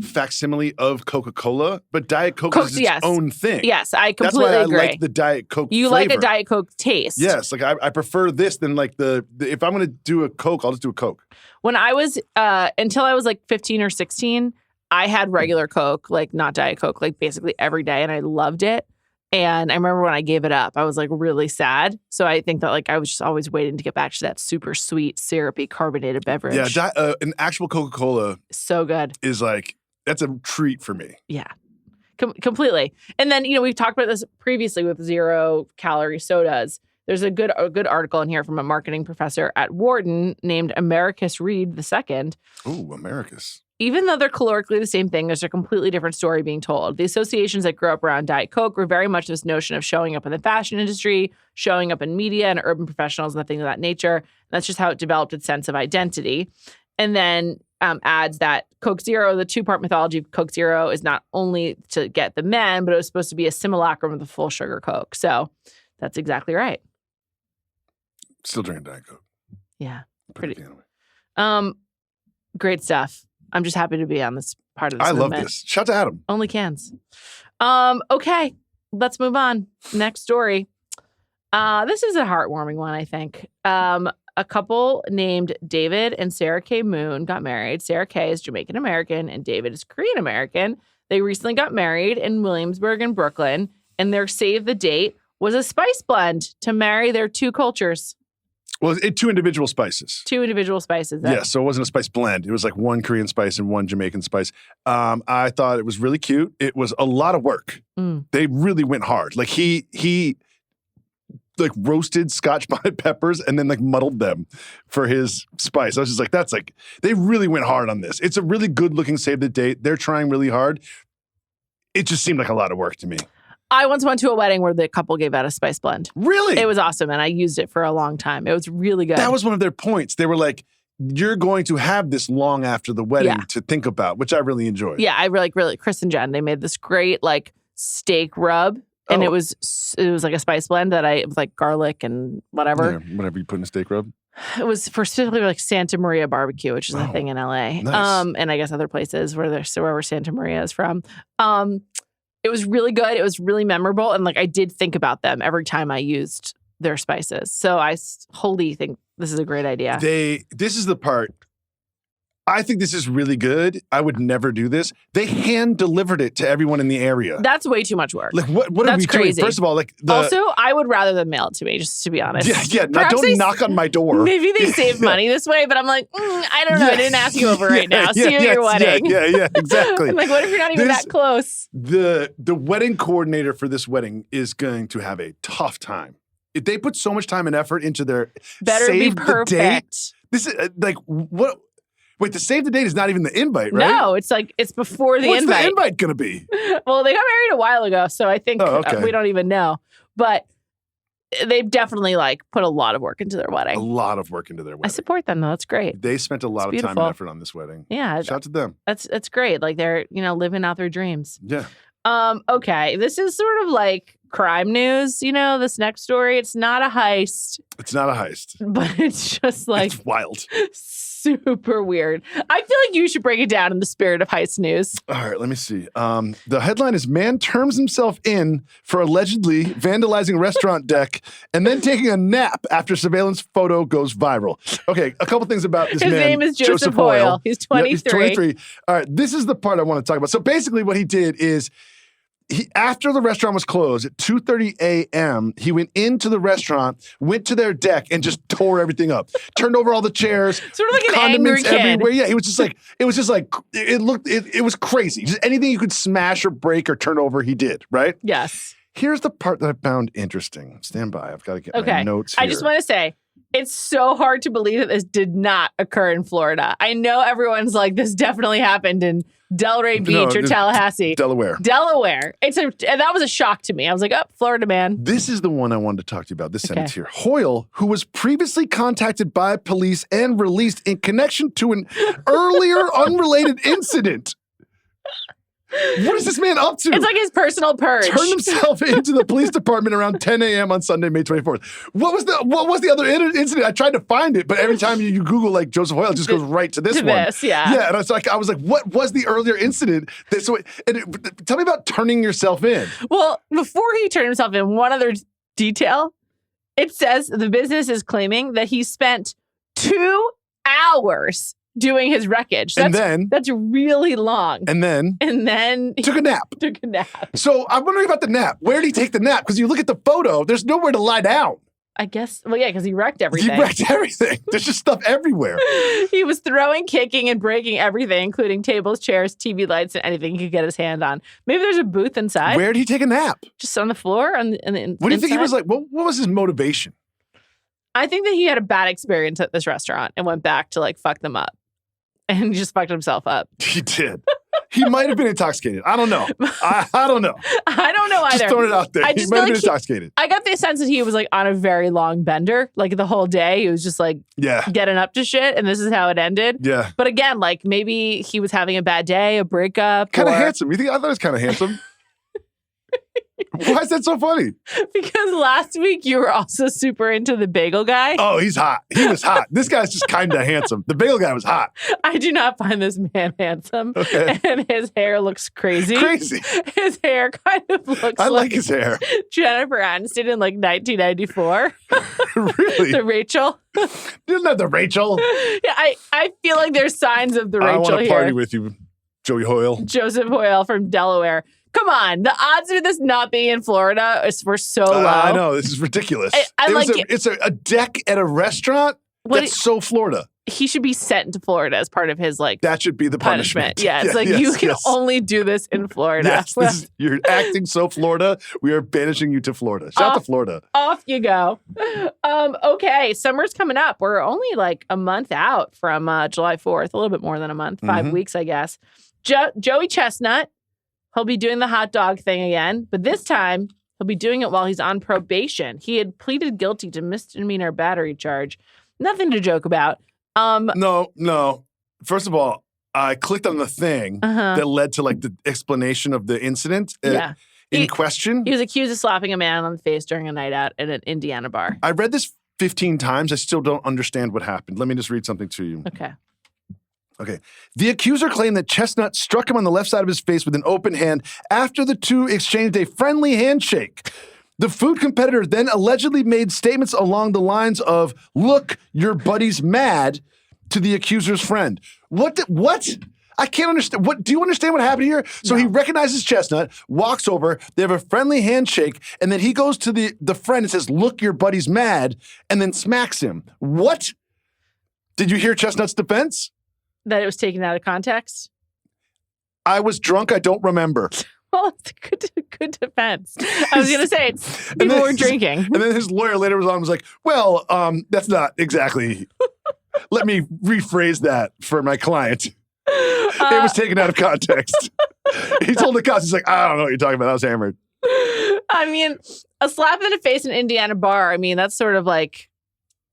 [SPEAKER 2] facsimile of Coca-Cola, but Diet Coke is its own thing.
[SPEAKER 1] Yes, I completely agree.
[SPEAKER 2] That's why I like the Diet Coke
[SPEAKER 1] You
[SPEAKER 2] flavor.
[SPEAKER 1] like a Diet Coke taste.
[SPEAKER 2] Yes, like I prefer this than like the if I'm going to do a Coke, I'll just do a Coke.
[SPEAKER 1] When I was, until I was like 15 or 16, I had regular Coke, like not Diet Coke, like basically every day, and I loved it. And I remember when I gave it up, I was like really sad. So I think that like I was just always waiting to get back to that super sweet, syrupy, carbonated beverage.
[SPEAKER 2] Yeah, an actual Coca-Cola
[SPEAKER 1] so good
[SPEAKER 2] is like, that's a treat for me.
[SPEAKER 1] Yeah, completely. And then, we've talked about this previously with 0-calorie sodas. There's a good article in here from a marketing professor at Wharton named Americus Reed II.
[SPEAKER 2] Ooh, Americus.
[SPEAKER 1] Even though they're calorically the same thing, there's a completely different story being told. The associations that grew up around Diet Coke were very much this notion of showing up in the fashion industry, showing up in media and urban professionals and things of that nature. That's just how it developed its sense of identity. And then adds that Coke Zero, the two-part mythology of Coke Zero, is not only to get the men, but it was supposed to be a simulacrum of the full sugar Coke. So that's exactly right.
[SPEAKER 2] Still drinking Diet Coke.
[SPEAKER 1] Yeah. Pretty. Great stuff. I'm just happy to be on this part of this movement.
[SPEAKER 2] Love this. Shout out to Adam.
[SPEAKER 1] Only cans. Okay, let's move on. Next story. This is a heartwarming one, I think. A couple named David and Sarah K. Moon got married. Sarah K. is Jamaican American and David is Korean American. They recently got married in Williamsburg in Brooklyn, and their save the date was a spice blend to marry their two cultures.
[SPEAKER 2] Well, two individual spices.
[SPEAKER 1] Two individual spices.
[SPEAKER 2] Yeah, so it wasn't a spice blend. It was like one Korean spice and one Jamaican spice. I thought it was really cute. It was a lot of work. They really went hard. Like he like roasted Scotch bonnet peppers and then like muddled them for his spice. I was just like, that's like, they really went hard on this. It's a really good looking save the date. They're trying really hard. It just seemed like a lot of work to me.
[SPEAKER 1] I once went to a wedding where the couple gave out a spice blend.
[SPEAKER 2] Really?
[SPEAKER 1] It was awesome, and I used it for a long time. It was really good.
[SPEAKER 2] That was one of their points. They were like, you're going to have this long after the wedding to think about, which I really enjoyed.
[SPEAKER 1] Yeah, I really, Chris and Jen, they made this great like steak rub, and it was like a spice blend that it was like garlic and whatever.
[SPEAKER 2] Yeah, whatever you put in a steak rub.
[SPEAKER 1] It was for specifically like Santa Maria barbecue, which is a thing in LA.
[SPEAKER 2] Nice.
[SPEAKER 1] And I guess other places wherever Santa Maria is from. It was really good. It was really memorable. And like I did think about them every time I used their spices. So I wholly think this is a great idea.
[SPEAKER 2] This is the part. I think this is really good. I would never do this. They hand delivered it to everyone in the area.
[SPEAKER 1] That's way too much work.
[SPEAKER 2] Like what are we doing? First of all, like
[SPEAKER 1] also, I would rather them mail it to me, just to be honest.
[SPEAKER 2] Yeah. Now don't knock on my door.
[SPEAKER 1] Maybe they save money this way, but I'm like, I don't know. I didn't ask you over right now. See you at your wedding.
[SPEAKER 2] Yeah, exactly.
[SPEAKER 1] I'm like, what if you're not even that close?
[SPEAKER 2] The wedding coordinator for this wedding is going to have a tough time. If they put so much time and effort into their save the date. This is like what. Wait, the save the date is not even the invite, right?
[SPEAKER 1] No, it's like it's before the invite.
[SPEAKER 2] What's the invite going to be?
[SPEAKER 1] Well, they got married a while ago, so I think we don't even know. But they've definitely like put a lot of work into their wedding.
[SPEAKER 2] A lot of work into their wedding.
[SPEAKER 1] I support them though. That's great.
[SPEAKER 2] They spent a lot of time and effort on this wedding.
[SPEAKER 1] Yeah.
[SPEAKER 2] Shout out to them.
[SPEAKER 1] That's great. Like they're, living out their dreams.
[SPEAKER 2] Yeah.
[SPEAKER 1] Okay. This is sort of like crime news, this next story. It's not a heist.
[SPEAKER 2] It's not a heist.
[SPEAKER 1] But it's just like
[SPEAKER 2] it's wild.
[SPEAKER 1] Super weird. I feel like you should break it down in the spirit of heist news.
[SPEAKER 2] All right, let me see. The headline is Man Turns Himself In for Allegedly Vandalizing Restaurant Deck and Then Taking a Nap After Surveillance Photo Goes Viral. Okay, a couple things about this man.
[SPEAKER 1] His name is Joseph Hoyle. He's 23.
[SPEAKER 2] Yep, he's 23. All right, this is the part I want to talk about. So basically what he did is after the restaurant was closed at 2:30 a.m., he went into the restaurant, went to their deck, and just tore everything up. Turned over all the chairs.
[SPEAKER 1] Sort of like an
[SPEAKER 2] condiments
[SPEAKER 1] angry kid.
[SPEAKER 2] everywhere. Yeah, it was crazy. Just anything you could smash or break or turn over, he did, right?
[SPEAKER 1] Yes.
[SPEAKER 2] Here's the part that I found interesting. Stand by. I've got to get my notes here.
[SPEAKER 1] I just want to say, it's so hard to believe that this did not occur in Florida. I know everyone's like, this definitely happened in Delray Beach or Tallahassee.
[SPEAKER 2] Delaware.
[SPEAKER 1] That was a shock to me. I was like, Florida man.
[SPEAKER 2] This is the one I wanted to talk to you about. This sentence here. Hoyle, who was previously contacted by police and released in connection to an earlier unrelated incident. What is this man up to?
[SPEAKER 1] It's like his personal purge.
[SPEAKER 2] Turned himself into the police department around 10 a.m. on Sunday, May 24th. What was the other incident? I tried to find it, but every time you Google like Joseph Hoyle, it just goes right to this one.
[SPEAKER 1] Yeah.
[SPEAKER 2] Yeah, and I was like, what was the earlier incident? Tell me about turning yourself in.
[SPEAKER 1] Well, before he turned himself in, one other detail. It says the business is claiming that he spent 2 hours doing his wreckage. That's really long.
[SPEAKER 2] And then
[SPEAKER 1] he
[SPEAKER 2] took a nap. So I'm wondering about the nap. Where did he take the nap? Because you look at the photo, there's nowhere to lie down.
[SPEAKER 1] I guess, because he wrecked everything.
[SPEAKER 2] There's just stuff everywhere.
[SPEAKER 1] He was throwing, kicking, and breaking everything, including tables, chairs, TV lights, and anything he could get his hand on. Maybe there's a booth inside.
[SPEAKER 2] Where did he take a nap?
[SPEAKER 1] Just on the floor?
[SPEAKER 2] What do you think he was like? What was his motivation?
[SPEAKER 1] I think that he had a bad experience at this restaurant and went back to like fuck them up. and he just fucked himself up.
[SPEAKER 2] He did. He might have been intoxicated. I don't know. I don't know.
[SPEAKER 1] I don't know either.
[SPEAKER 2] Just throwing it out there. He might have been intoxicated.
[SPEAKER 1] I got the sense that he was like on a very long bender. Like the whole day, he was just like getting up to shit, and this is how it ended.
[SPEAKER 2] Yeah.
[SPEAKER 1] But again, like maybe he was having a bad day, a breakup.
[SPEAKER 2] Kind of handsome. You think I thought he was kind of handsome? Why is that so funny?
[SPEAKER 1] Because last week you were also super into the bagel guy.
[SPEAKER 2] Oh, he's hot. He was hot. This guy's just kind of handsome. The bagel guy was hot.
[SPEAKER 1] I do not find this man handsome.
[SPEAKER 2] Okay.
[SPEAKER 1] And his hair looks crazy.
[SPEAKER 2] Crazy.
[SPEAKER 1] His hair kind of looks
[SPEAKER 2] I like his hair.
[SPEAKER 1] Jennifer Aniston in like 1994.
[SPEAKER 2] Really?
[SPEAKER 1] The Rachel.
[SPEAKER 2] Isn't that the Rachel?
[SPEAKER 1] Yeah, I feel like there's signs of the Rachel here.
[SPEAKER 2] I want to party with you, Joey Hoyle.
[SPEAKER 1] Joseph Hoyle from Delaware. Come on, the odds of this not being in Florida were so low.
[SPEAKER 2] I know, this is ridiculous. It's a deck at a restaurant that's so Florida.
[SPEAKER 1] He should be sent to Florida as part of his that
[SPEAKER 2] should be the punishment.
[SPEAKER 1] Yeah, it's you can only do this in Florida.
[SPEAKER 2] Yes, you're acting so Florida. We are banishing you to Florida. Shout out to Florida.
[SPEAKER 1] Off you go. Okay, summer's coming up. We're only like a month out from July 4th, a little bit more than a month, 5 weeks, I guess. Joey Chestnut. He'll be doing the hot dog thing again, but this time he'll be doing it while he's on probation. He had pleaded guilty to misdemeanor battery charge. Nothing to joke about.
[SPEAKER 2] No. First of all, I clicked on the thing that led to like the explanation of the incident in question.
[SPEAKER 1] He was accused of slapping a man on the face during a night out at an Indiana bar.
[SPEAKER 2] I read this 15 times. I still don't understand what happened. Let me just read something to you. Okay. The accuser claimed that Chestnut struck him on the left side of his face with an open hand after the two exchanged a friendly handshake. The food competitor then allegedly made statements along the lines of, "Look, your buddy's mad," to the accuser's friend. What? I can't understand. What? Do you understand what happened here? So he recognizes Chestnut, walks over, they have a friendly handshake, and then he goes to the friend and says, "Look, your buddy's mad," and then smacks him. What? Did you hear Chestnut's defense?
[SPEAKER 1] That it was taken out of context?
[SPEAKER 2] I was drunk. I don't remember.
[SPEAKER 1] Well, it's a good defense. I was going to say, people were drinking. And
[SPEAKER 2] then his lawyer later was like, well, that's not exactly. Let me rephrase that for my client. It was taken out of context. He told the cops, he's like, I don't know what you're talking about. I was hammered.
[SPEAKER 1] I mean, a slap in the face in Indiana bar, I mean, that's sort of like,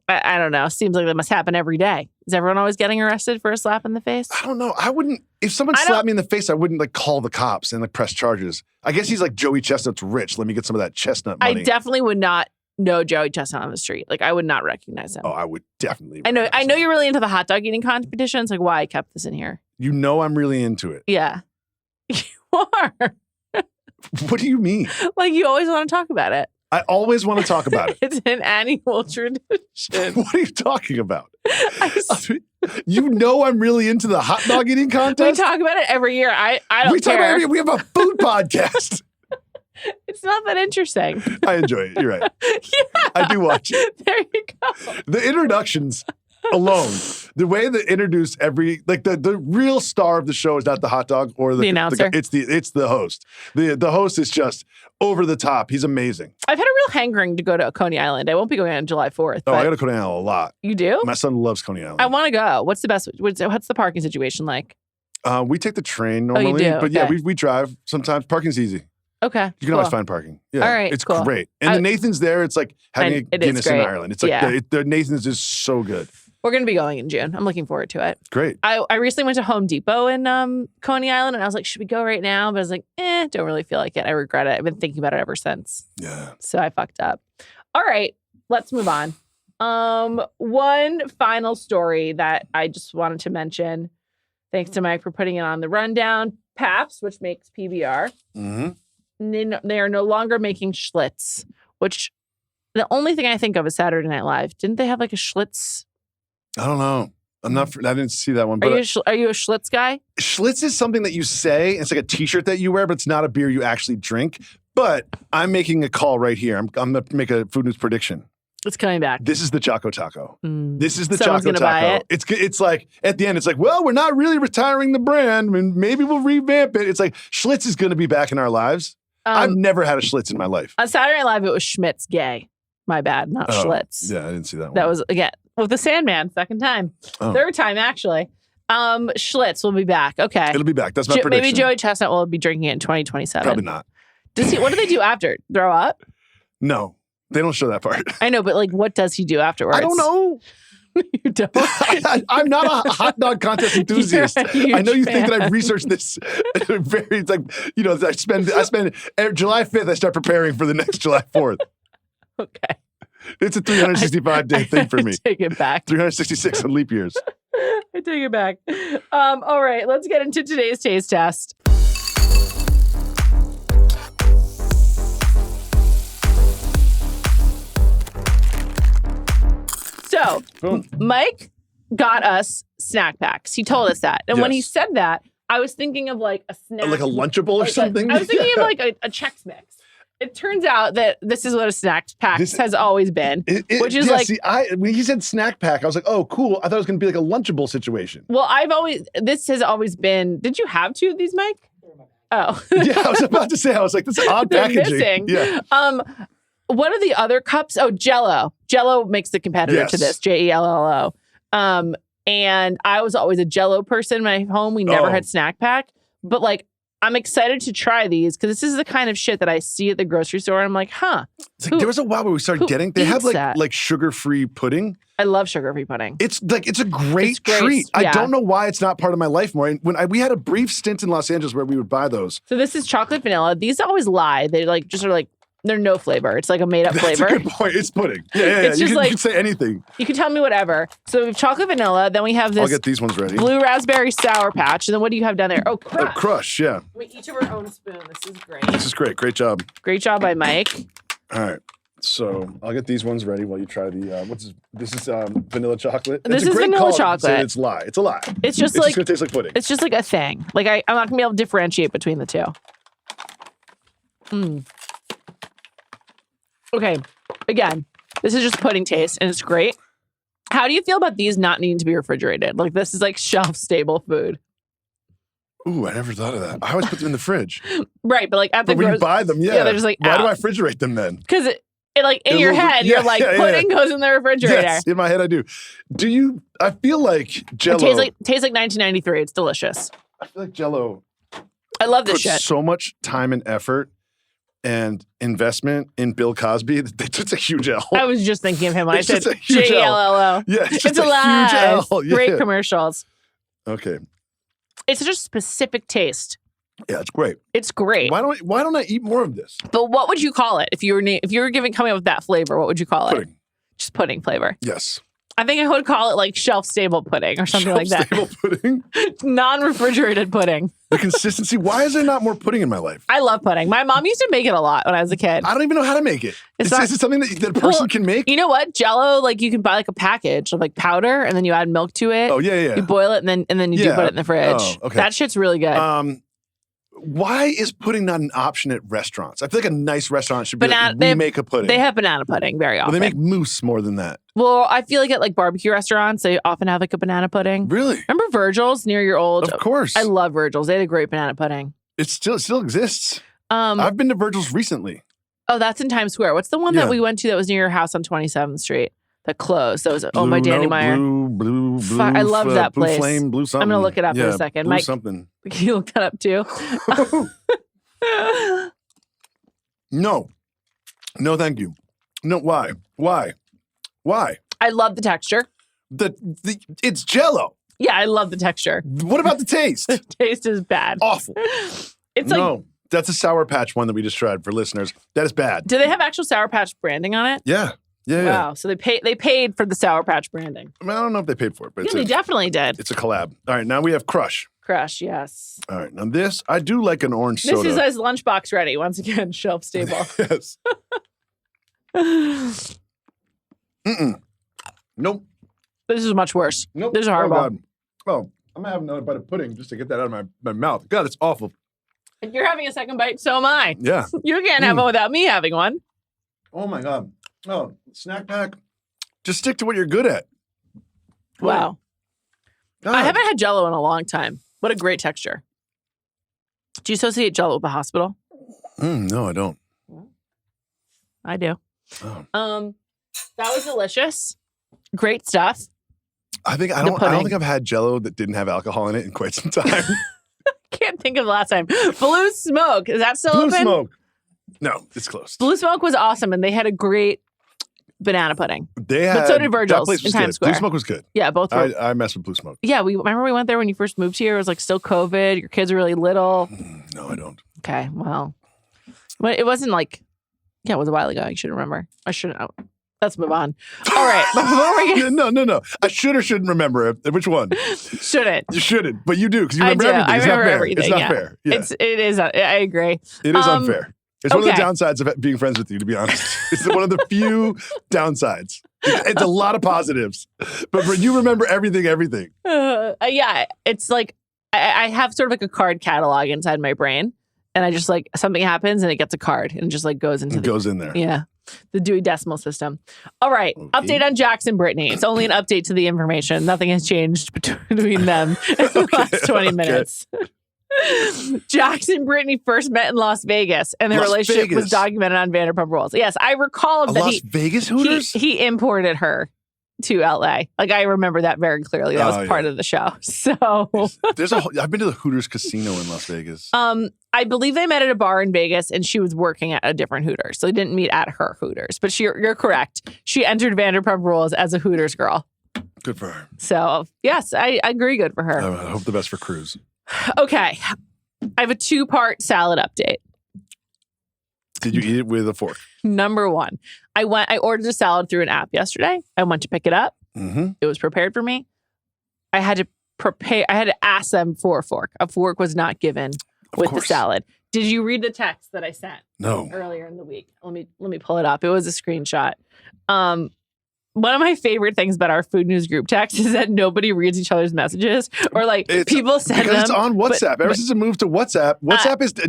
[SPEAKER 1] I don't know. Seems like that must happen every day. Is everyone always getting arrested for a slap in the face?
[SPEAKER 2] I don't know. I wouldn't. If someone slapped me in the face, I wouldn't like call the cops and like press charges. I guess he's like Joey Chestnut's rich. Let me get some of that Chestnut money.
[SPEAKER 1] I definitely would not know Joey Chestnut on the street. Like I would not recognize him.
[SPEAKER 2] Oh, I would definitely.
[SPEAKER 1] I know you're really into the hot dog eating competitions. Like why I kept this in here.
[SPEAKER 2] You know I'm really into it.
[SPEAKER 1] Yeah, you are.
[SPEAKER 2] What do you mean?
[SPEAKER 1] Like you always want to talk about it.
[SPEAKER 2] I always want to talk about it.
[SPEAKER 1] It's an annual tradition.
[SPEAKER 2] What are you talking about? You know I'm really into the hot dog eating contest?
[SPEAKER 1] We talk about it every year. I don't care.
[SPEAKER 2] We have a food podcast.
[SPEAKER 1] It's not that interesting.
[SPEAKER 2] I enjoy it. You're right. Yeah. I do watch it.
[SPEAKER 1] There you go.
[SPEAKER 2] The introductions alone, the way they introduce the real star of the show is not the hot dog or the
[SPEAKER 1] announcer.
[SPEAKER 2] It's the host. The host is just over the top. He's amazing.
[SPEAKER 1] I've had a real hankering to go to Coney Island. I won't be going on July 4th.
[SPEAKER 2] Oh, I go to Coney Island a lot.
[SPEAKER 1] You do?
[SPEAKER 2] My son loves Coney Island.
[SPEAKER 1] I want to go. What's the parking situation like?
[SPEAKER 2] We take the train normally,
[SPEAKER 1] you do?
[SPEAKER 2] But
[SPEAKER 1] okay.
[SPEAKER 2] Yeah, we drive sometimes. Parking's easy.
[SPEAKER 1] Okay.
[SPEAKER 2] You can always find parking. Yeah.
[SPEAKER 1] All right.
[SPEAKER 2] It's great. And the Nathan's there. It's like having a Guinness in Ireland. It's like the Nathan's is so good.
[SPEAKER 1] We're going to be going in June. I'm looking forward to it.
[SPEAKER 2] Great.
[SPEAKER 1] I recently went to Home Depot in Coney Island, and I was like, should we go right now? But I was like, don't really feel like it. I regret it. I've been thinking about it ever since.
[SPEAKER 2] Yeah.
[SPEAKER 1] So I fucked up. All right. Let's move on. One final story that I just wanted to mention. Thanks to Mike for putting it on the rundown. Pabst, which makes PBR.
[SPEAKER 2] Mm-hmm.
[SPEAKER 1] They are no longer making Schlitz, which the only thing I think of is Saturday Night Live. Didn't they have like a Schlitz?
[SPEAKER 2] I don't know. I didn't see that one. But
[SPEAKER 1] are you a Schlitz guy?
[SPEAKER 2] Schlitz is something that you say. It's like a T-shirt that you wear, but it's not a beer you actually drink. But I'm making a call right here. I'm going to make a food news prediction.
[SPEAKER 1] It's coming back.
[SPEAKER 2] This is the Choco Taco.
[SPEAKER 1] This
[SPEAKER 2] is the Choco Taco.
[SPEAKER 1] Buy it.
[SPEAKER 2] It's like at the end, it's like, well, we're not really retiring the brand, and maybe we'll revamp it. It's like Schlitz is going to be back in our lives. I've never had a Schlitz in my life.
[SPEAKER 1] On Saturday Night Live, it was Schmidt's Gay. My bad, not Schlitz.
[SPEAKER 2] Yeah, I didn't see that one.
[SPEAKER 1] That was, again, with the Sandman, second time. Third time, actually. Schlitz will be back. Okay.
[SPEAKER 2] It'll be back. That's my prediction.
[SPEAKER 1] Maybe Joey Chestnut will be drinking it in 2027.
[SPEAKER 2] Probably not.
[SPEAKER 1] What do they do after? Throw up?
[SPEAKER 2] No, they don't show that part.
[SPEAKER 1] I know, but like, what does he do afterwards?
[SPEAKER 2] I don't know.
[SPEAKER 1] You don't?
[SPEAKER 2] I'm not a hot dog contest enthusiast. I know you think that I've researched this very, it's like, I spend July 5th, I start preparing for the next July 4th.
[SPEAKER 1] Okay.
[SPEAKER 2] It's a 365-day thing for me.
[SPEAKER 1] I take it back.
[SPEAKER 2] 366 on leap years.
[SPEAKER 1] I take it back. All right, let's get into today's taste test. So, Mike got us snack packs. He told us that. And when he said that, I was thinking of like a snack.
[SPEAKER 2] Like a Lunchable or something?
[SPEAKER 1] I was thinking of like a Chex Mix. It turns out that this is what a snack pack has always been, which is
[SPEAKER 2] when he said snack pack, I was like, oh, cool. I thought it was going to be like a Lunchable situation.
[SPEAKER 1] Well, this has always been, did you have two of these, Mike? Oh.
[SPEAKER 2] Yeah, I was about to say, I was like, this is odd packaging.
[SPEAKER 1] Missing.
[SPEAKER 2] Yeah.
[SPEAKER 1] What are the other cups? Oh, Jell-O. Jell-O makes the competitor to this, Jello. And I was always a Jell-O person in my home. We never had snack pack. But like, I'm excited to try these because this is the kind of shit that I see at the grocery store. And I'm like,
[SPEAKER 2] It's like, there was a while where we started getting, they have like sugar-free pudding.
[SPEAKER 1] I love sugar-free pudding.
[SPEAKER 2] It's a great treat. Yeah. I don't know why it's not part of my life more. And we had a brief stint in Los Angeles where we would buy those.
[SPEAKER 1] So this is chocolate vanilla. These always lie. They like just are like, they're no flavor. It's like a made-up flavor.
[SPEAKER 2] That's a good point. It's pudding. Yeah.
[SPEAKER 1] It's just
[SPEAKER 2] you can say anything.
[SPEAKER 1] You can tell me whatever. So we have chocolate vanilla. Then we have this.
[SPEAKER 2] I'll get these ones ready.
[SPEAKER 1] Blue raspberry Sour Patch. And then what do you have down there? Oh, Crush.
[SPEAKER 2] Crush, yeah.
[SPEAKER 1] We each have our own spoon. This is great.
[SPEAKER 2] This is great. Great job.
[SPEAKER 1] Great job by Mike.
[SPEAKER 2] All right. So I'll get these ones ready while you try the, this is vanilla chocolate.
[SPEAKER 1] This is vanilla chocolate.
[SPEAKER 2] It's a lie. It's a lie.
[SPEAKER 1] It's just
[SPEAKER 2] going to taste like pudding.
[SPEAKER 1] It's just like a thing. Like I'm not going to be able to differentiate between the two. Okay, again, this is just pudding taste, and it's great. How do you feel about these not needing to be refrigerated? Like, this is like shelf-stable food.
[SPEAKER 2] Ooh, I never thought of that. I always put them in the fridge.
[SPEAKER 1] Right, but like at the
[SPEAKER 2] when you buy them, they're just like, why do I refrigerate them then?
[SPEAKER 1] Because it like in your head, you're like, pudding goes in the refrigerator.
[SPEAKER 2] Yes, in my head I do. I feel like Jell-O.
[SPEAKER 1] It tastes like 1993. It's delicious.
[SPEAKER 2] I feel like Jell-O.
[SPEAKER 1] I love this shit.
[SPEAKER 2] So much time and effort and investment in Bill Cosby. It's a huge L.
[SPEAKER 1] I was just thinking of him when I said Jello.
[SPEAKER 2] Yeah, it's
[SPEAKER 1] a
[SPEAKER 2] huge L. Yeah.
[SPEAKER 1] Great commercials.
[SPEAKER 2] Okay.
[SPEAKER 1] It's such a specific taste.
[SPEAKER 2] Yeah, it's great.
[SPEAKER 1] It's great.
[SPEAKER 2] Why don't I eat more of this?
[SPEAKER 1] But what would you call it if you were coming up with that flavor? What would you call it?
[SPEAKER 2] Pudding.
[SPEAKER 1] Just pudding flavor.
[SPEAKER 2] Yes.
[SPEAKER 1] I think I would call it like shelf-stable pudding or something like that.
[SPEAKER 2] Shelf-stable pudding?
[SPEAKER 1] Non-refrigerated pudding.
[SPEAKER 2] The consistency. Why is there not more pudding in my life?
[SPEAKER 1] I love pudding. My mom used to make it a lot when I was a kid.
[SPEAKER 2] I don't even know how to make it. Is it something that a person can make?
[SPEAKER 1] You know what? Jell-O, like you can buy like a package of like powder and then you add milk to it.
[SPEAKER 2] Oh, yeah.
[SPEAKER 1] You boil it and then you do put it in the fridge.
[SPEAKER 2] Oh, okay.
[SPEAKER 1] That shit's really good.
[SPEAKER 2] Why is pudding not an option at restaurants? I feel like a nice restaurant should be we make a pudding.
[SPEAKER 1] They have banana pudding very often.
[SPEAKER 2] Well, they make mousse more than that.
[SPEAKER 1] Well, I feel like at like barbecue restaurants, they often have like a banana pudding.
[SPEAKER 2] Really?
[SPEAKER 1] Remember Virgil's near your old?
[SPEAKER 2] Of course.
[SPEAKER 1] I love Virgil's. They had a great banana pudding.
[SPEAKER 2] It still exists. I've been to Virgil's recently.
[SPEAKER 1] Oh, that's in Times Square. What's the one that we went to that was near your house on 27th Street? That closed. That was owned by Danny Meyer.
[SPEAKER 2] Blue.
[SPEAKER 1] I love that place.
[SPEAKER 2] Blue flame, blue something.
[SPEAKER 1] I'm going to look it up in a second.
[SPEAKER 2] Blue
[SPEAKER 1] Mike,
[SPEAKER 2] something.
[SPEAKER 1] Can you look that up too?
[SPEAKER 2] No, thank you. No, why?
[SPEAKER 1] I love the texture.
[SPEAKER 2] It's Jell-O.
[SPEAKER 1] Yeah, I love the texture.
[SPEAKER 2] What about the taste?
[SPEAKER 1] The taste is bad.
[SPEAKER 2] Awful.
[SPEAKER 1] It's like
[SPEAKER 2] that's a Sour Patch one that we just tried for listeners. That is bad.
[SPEAKER 1] Do they have actual Sour Patch branding on it?
[SPEAKER 2] Yeah.
[SPEAKER 1] Wow. So they paid for the Sour Patch branding.
[SPEAKER 2] I mean, I don't know if they paid for it, but
[SPEAKER 1] they definitely did.
[SPEAKER 2] It's a collab. All right, now we have Crush.
[SPEAKER 1] Crush, yes.
[SPEAKER 2] All right, now this, I do like an orange soda.
[SPEAKER 1] This is his lunchbox ready. Once again, shelf stable.
[SPEAKER 2] Yes. Nope.
[SPEAKER 1] This is much worse.
[SPEAKER 2] Nope.
[SPEAKER 1] This is horrible.
[SPEAKER 2] God. Oh, I'm going to have another bite of pudding just to get that out of my mouth. God, it's awful.
[SPEAKER 1] If you're having a second bite, so am I.
[SPEAKER 2] Yeah.
[SPEAKER 1] You can't have one without me having one.
[SPEAKER 2] Oh, my God. Oh, snack pack. Just stick to what you're good at.
[SPEAKER 1] Wow.
[SPEAKER 2] God.
[SPEAKER 1] I haven't had Jell-O in a long time. What a great texture. Do you associate Jell-O with the hospital?
[SPEAKER 2] No, I don't.
[SPEAKER 1] I do.
[SPEAKER 2] Oh.
[SPEAKER 1] That was delicious. Great stuff.
[SPEAKER 2] I don't think I've had Jell-O that didn't have alcohol in it in quite some time.
[SPEAKER 1] Can't think of the last time. Blue Smoke. Is that still
[SPEAKER 2] Blue
[SPEAKER 1] open?
[SPEAKER 2] Smoke. No, it's closed.
[SPEAKER 1] Blue Smoke was awesome, and they had a great banana pudding. But so did Virgil's in Times Square.
[SPEAKER 2] Blue Smoke was good.
[SPEAKER 1] Yeah, both were.
[SPEAKER 2] I messed with Blue Smoke.
[SPEAKER 1] Yeah, remember we went there when you first moved here. It was like still COVID. Your kids were really little.
[SPEAKER 2] No, I don't.
[SPEAKER 1] Okay, well, it wasn't like, it was a while ago. You should remember. I shouldn't. Let's move on. All right.
[SPEAKER 2] No. I should or shouldn't remember it. Which one?
[SPEAKER 1] Shouldn't.
[SPEAKER 2] You shouldn't, but you do because you remember everything.
[SPEAKER 1] I remember everything.
[SPEAKER 2] It's not fair. Yeah.
[SPEAKER 1] It is. I agree.
[SPEAKER 2] It is unfair. It's one of the downsides of being friends with you, to be honest. It's one of the few downsides. It's a lot of positives, but you remember everything.
[SPEAKER 1] Yeah, it's like I have sort of like a card catalog inside my brain, and I just like something happens and it gets a card and just like goes into
[SPEAKER 2] goes in there.
[SPEAKER 1] Yeah. The Dewey Decimal System. All right. Okay. Update on Jax and Brittany. It's only an update to the information. Nothing has changed between them in the last 20 minutes. Jax and Brittany first met in Las Vegas, and their relationship was documented on Vanderpump Rules. Yes, I recall that
[SPEAKER 2] Las Vegas Hooters?
[SPEAKER 1] He imported her to LA. Like, I remember that very clearly. That was part of the show. So
[SPEAKER 2] I've been to the Hooters casino in Las Vegas.
[SPEAKER 1] I believe they met at a bar in Vegas, and she was working at a different Hooters. So they didn't meet at her Hooters. But you're correct. She entered Vanderpump Rules as a Hooters girl.
[SPEAKER 2] Good for her.
[SPEAKER 1] So, yes, I agree. Good for her.
[SPEAKER 2] I hope the best for Cruz.
[SPEAKER 1] Okay. I have a 2-part salad update.
[SPEAKER 2] Did you eat it with a fork?
[SPEAKER 1] Number 1, I ordered a salad through an app yesterday. I went to pick it up.
[SPEAKER 2] Mm-hmm.
[SPEAKER 1] It was prepared for me. I had to ask them for a fork. A fork was not given with the salad. Did you read the text that I sent?
[SPEAKER 2] No.
[SPEAKER 1] Earlier in the week. Let me pull it up. It was a screenshot. One of my favorite things about our Food News group text is that nobody reads each other's messages, or like people send them.
[SPEAKER 2] It's on WhatsApp. Ever since it moved to WhatsApp,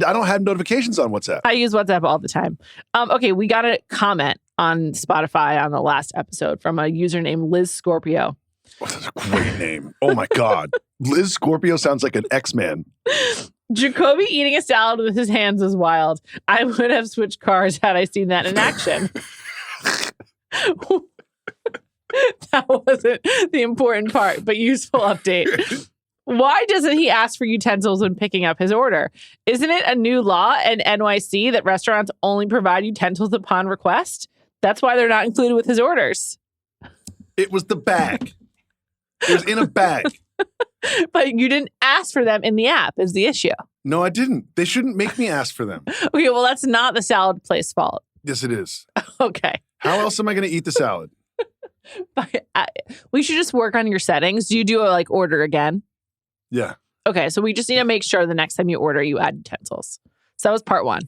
[SPEAKER 2] I don't have notifications on WhatsApp.
[SPEAKER 1] I use WhatsApp all the time. Okay, we got a comment on Spotify on the last episode from a user named Liz Scorpio.
[SPEAKER 2] Oh, that's a great name. Oh my God. Liz Scorpio sounds like an X-Man.
[SPEAKER 1] Jacoby eating a salad with his hands is wild. I would have switched cars had I seen that in action. That wasn't the important part, but useful update. Why doesn't he ask for utensils when picking up his order? Isn't it a new law in NYC that restaurants only provide utensils upon request? That's why they're not included with his orders.
[SPEAKER 2] It was the bag. It was in a bag.
[SPEAKER 1] But you didn't ask for them in the app is the issue.
[SPEAKER 2] No, I didn't. They shouldn't make me ask for them.
[SPEAKER 1] Okay, well, that's not the salad place fault.
[SPEAKER 2] Yes, it is.
[SPEAKER 1] Okay.
[SPEAKER 2] How else am I going to eat the salad?
[SPEAKER 1] We should just work on your settings. Do you do a order again?
[SPEAKER 2] Yeah.
[SPEAKER 1] Okay, so we just need to make sure the next time you order, you add utensils. So that was part 1.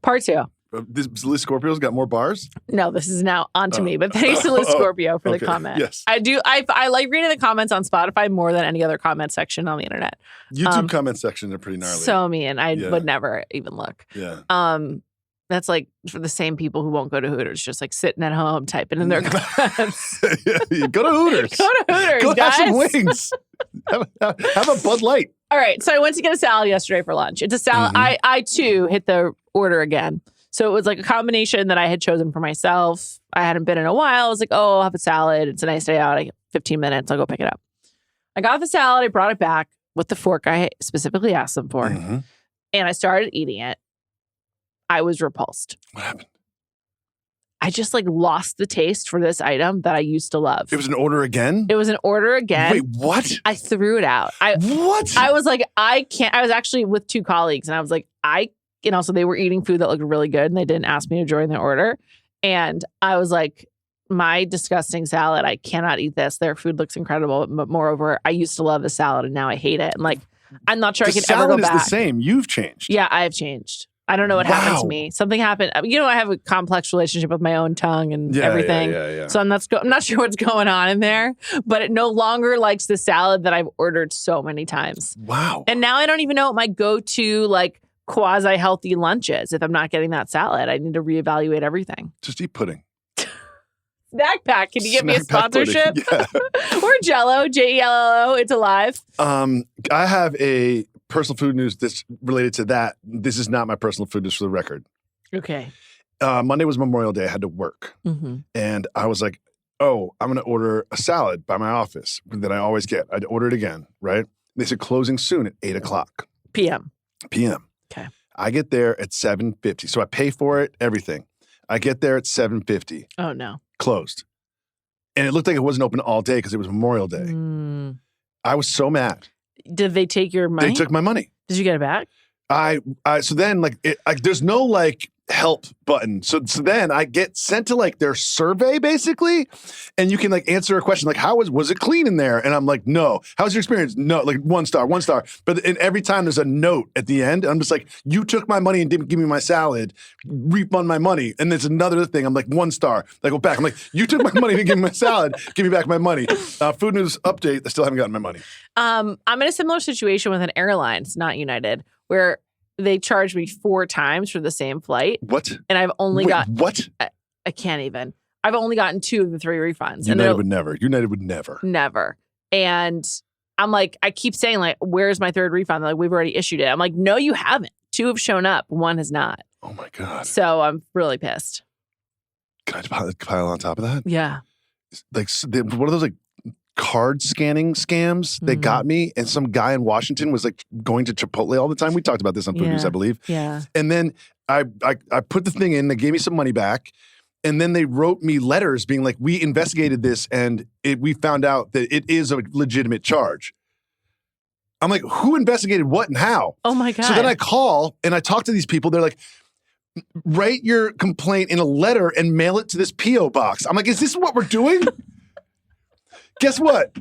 [SPEAKER 1] Part 2.
[SPEAKER 2] This Liz Scorpio's got more bars?
[SPEAKER 1] No, this is now on to me. But thanks to Liz Scorpio for the comment.
[SPEAKER 2] Yes.
[SPEAKER 1] I like reading the comments on Spotify more than any other comment section on the internet.
[SPEAKER 2] YouTube comment sections are pretty gnarly.
[SPEAKER 1] So mean. I would never even look.
[SPEAKER 2] Yeah.
[SPEAKER 1] That's like for the same people who won't go to Hooters, just like sitting at home typing in their comments.
[SPEAKER 2] Go to Hooters.
[SPEAKER 1] Go to Hooters,
[SPEAKER 2] Go
[SPEAKER 1] guys.
[SPEAKER 2] have some wings. have a Bud Light.
[SPEAKER 1] All right. So I went to get a salad yesterday for lunch. It's a salad. Mm-hmm. I too hit the order again. So it was like a combination that I had chosen for myself. I hadn't been in a while. I was like, oh, I'll have a salad. It's a nice day out. I get 15 minutes. I'll go pick it up. I got the salad. I brought it back with the fork I specifically asked them for.
[SPEAKER 2] Mm-hmm.
[SPEAKER 1] And I started eating it. I was repulsed.
[SPEAKER 2] What happened?
[SPEAKER 1] I just lost the taste for this item that I used to love.
[SPEAKER 2] It was an order again?
[SPEAKER 1] It was an order again.
[SPEAKER 2] Wait, what?
[SPEAKER 1] I threw it out.
[SPEAKER 2] What?
[SPEAKER 1] I was like, I can't. I was actually with 2 colleagues and I was like, so they were eating food that looked really good and they didn't ask me to join their order. And I was like, my disgusting salad, I cannot eat this. Their food looks incredible. But moreover, I used to love the salad and now I hate it. And I'm not sure I could ever go back.
[SPEAKER 2] The salad is the same. You've changed.
[SPEAKER 1] Yeah, I've changed. I don't know what happened to me. Something happened. I have a complex relationship with my own tongue and everything.
[SPEAKER 2] Yeah.
[SPEAKER 1] So I'm not sure what's going on in there, but it no longer likes the salad that I've ordered so many times.
[SPEAKER 2] Wow.
[SPEAKER 1] And now I don't even know what my go-to quasi-healthy lunch is. If I'm not getting that salad, I need to reevaluate everything.
[SPEAKER 2] Just eat pudding.
[SPEAKER 1] Snack Pack. Can you give me a sponsorship?
[SPEAKER 2] Yeah.
[SPEAKER 1] Or Jell-O, Jello. It's alive.
[SPEAKER 2] I have a personal food news that's related to that. This is not my personal food news for the record.
[SPEAKER 1] Okay.
[SPEAKER 2] Monday was Memorial Day. I had to work.
[SPEAKER 1] Mm-hmm.
[SPEAKER 2] And I was like, oh, I'm going to order a salad by my office that I always get. I'd order it again, right? They said closing soon at 8 o'clock.
[SPEAKER 1] PM.
[SPEAKER 2] Okay. I get there at 7:50. So I pay for it, everything. I get there at 7:50.
[SPEAKER 1] Oh, no.
[SPEAKER 2] Closed. And it looked like it wasn't open all day because it was Memorial Day. I was so mad.
[SPEAKER 1] Did they take your money?
[SPEAKER 2] They took my money.
[SPEAKER 1] Did you get it back?
[SPEAKER 2] So then there's no like help button. So then I get sent to like their survey basically, and you can like answer a question like, was it clean in there? And I'm like, no. How was your experience? No, like 1 star. But every time there's a note at the end, I'm just like, you took my money and didn't give me my salad, refund my money. And there's another thing. I'm like 1 star. I go back. I'm like, you took my money and didn't give me my salad. Give me back my money. Food news update. I still haven't gotten my money.
[SPEAKER 1] I'm in a similar situation with an airline, it's not United, where they charged me 4 times for the same flight.
[SPEAKER 2] What?
[SPEAKER 1] And I've only got
[SPEAKER 2] what?
[SPEAKER 1] I can't even. I've only gotten 2 of the 3 refunds.
[SPEAKER 2] United would never.
[SPEAKER 1] Never. And I'm like, I keep saying like, where's my 3rd refund? They're like, we've already issued it. I'm like, no, you haven't. 2 have shown up. 1 has not.
[SPEAKER 2] Oh my God.
[SPEAKER 1] So I'm really pissed.
[SPEAKER 2] Can I pile on top of that?
[SPEAKER 1] Yeah.
[SPEAKER 2] Like one of those like card scanning scams that got me, and some guy in Washington was like going to Chipotle all the time. We talked about this on Food News, I believe.
[SPEAKER 1] Yeah.
[SPEAKER 2] And then I put the thing in, they gave me some money back, and then they wrote me letters being like, we investigated this and we found out that it is a legitimate charge. I'm like, who investigated what and how?
[SPEAKER 1] Oh my God.
[SPEAKER 2] So then I call and I talk to these people. They're like, write your complaint in a letter and mail it to this P.O. box. I'm like, is this what we're doing? Guess what?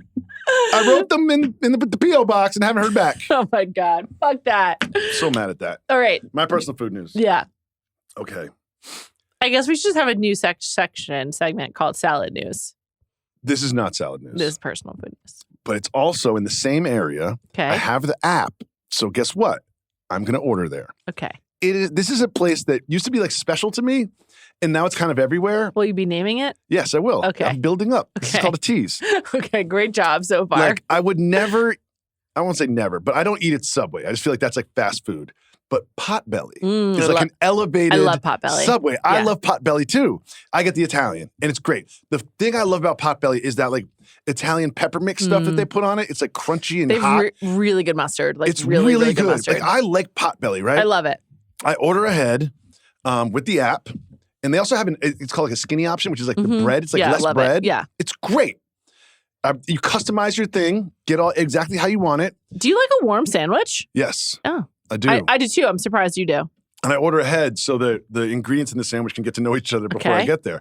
[SPEAKER 2] I wrote them in the P.O. box and haven't heard back.
[SPEAKER 1] Oh my God. Fuck that.
[SPEAKER 2] So mad at that.
[SPEAKER 1] All right.
[SPEAKER 2] My personal food news.
[SPEAKER 1] Yeah.
[SPEAKER 2] Okay.
[SPEAKER 1] I guess we should just have a new segment called Salad News.
[SPEAKER 2] This is not salad news.
[SPEAKER 1] This is personal food news.
[SPEAKER 2] But it's also in the same area.
[SPEAKER 1] Okay.
[SPEAKER 2] I have the app. So guess what? I'm going to order there.
[SPEAKER 1] Okay.
[SPEAKER 2] This is a place that used to be like special to me, and now it's kind of everywhere.
[SPEAKER 1] Will you be naming it?
[SPEAKER 2] Yes, I will.
[SPEAKER 1] Okay.
[SPEAKER 2] I'm building up. This is called a tease.
[SPEAKER 1] Okay, great job so far.
[SPEAKER 2] Like I would never, I won't say never, but I don't eat at Subway. I just feel like that's like fast food. But Potbelly is like an elevated
[SPEAKER 1] I love Potbelly.
[SPEAKER 2] Subway.
[SPEAKER 1] Yeah.
[SPEAKER 2] I love Potbelly too. I get the Italian, and it's great. The thing I love about Potbelly is that like Italian pepper mix stuff that they put on it. It's like crunchy and hot.
[SPEAKER 1] Really good mustard. Like
[SPEAKER 2] it's
[SPEAKER 1] really good.
[SPEAKER 2] Like I like Potbelly, right?
[SPEAKER 1] I love it.
[SPEAKER 2] I order ahead with the app, and they also have it's called like a skinny option, which is like the bread. It's like less bread.
[SPEAKER 1] Yeah.
[SPEAKER 2] It's great. You customize your thing, get all exactly how you want it.
[SPEAKER 1] Do you like a warm sandwich?
[SPEAKER 2] Yes.
[SPEAKER 1] Oh.
[SPEAKER 2] I do.
[SPEAKER 1] I do too. I'm surprised you do.
[SPEAKER 2] And I order ahead so that the ingredients in the sandwich can get to know each other before I get there.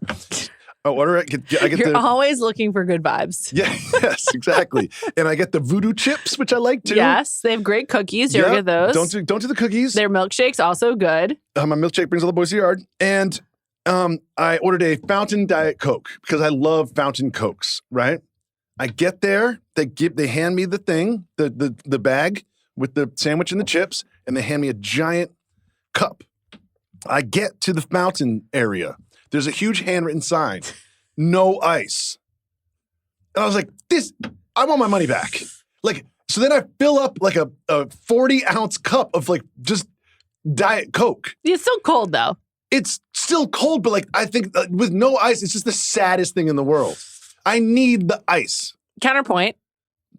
[SPEAKER 2] I order it.
[SPEAKER 1] You're always looking for good vibes.
[SPEAKER 2] Yeah, yes, exactly. And I get the voodoo chips, which I like too.
[SPEAKER 1] Yes, they have great cookies. You ever get those?
[SPEAKER 2] Don't do the cookies.
[SPEAKER 1] Their milkshake's also good.
[SPEAKER 2] My milkshake brings all the boys to the yard. And I ordered a fountain Diet Coke because I love fountain Cokes, right? I get there, they hand me the thing, the bag with the sandwich and the chips, and they hand me a giant cup. I get to the fountain area. There's a huge handwritten sign, no ice. And I was like, I want my money back. Like, so then I fill up like a 40-ounce cup of like just Diet Coke.
[SPEAKER 1] It's still cold though.
[SPEAKER 2] It's still cold, but like I think with no ice, it's just the saddest thing in the world. I need the ice.
[SPEAKER 1] Counterpoint.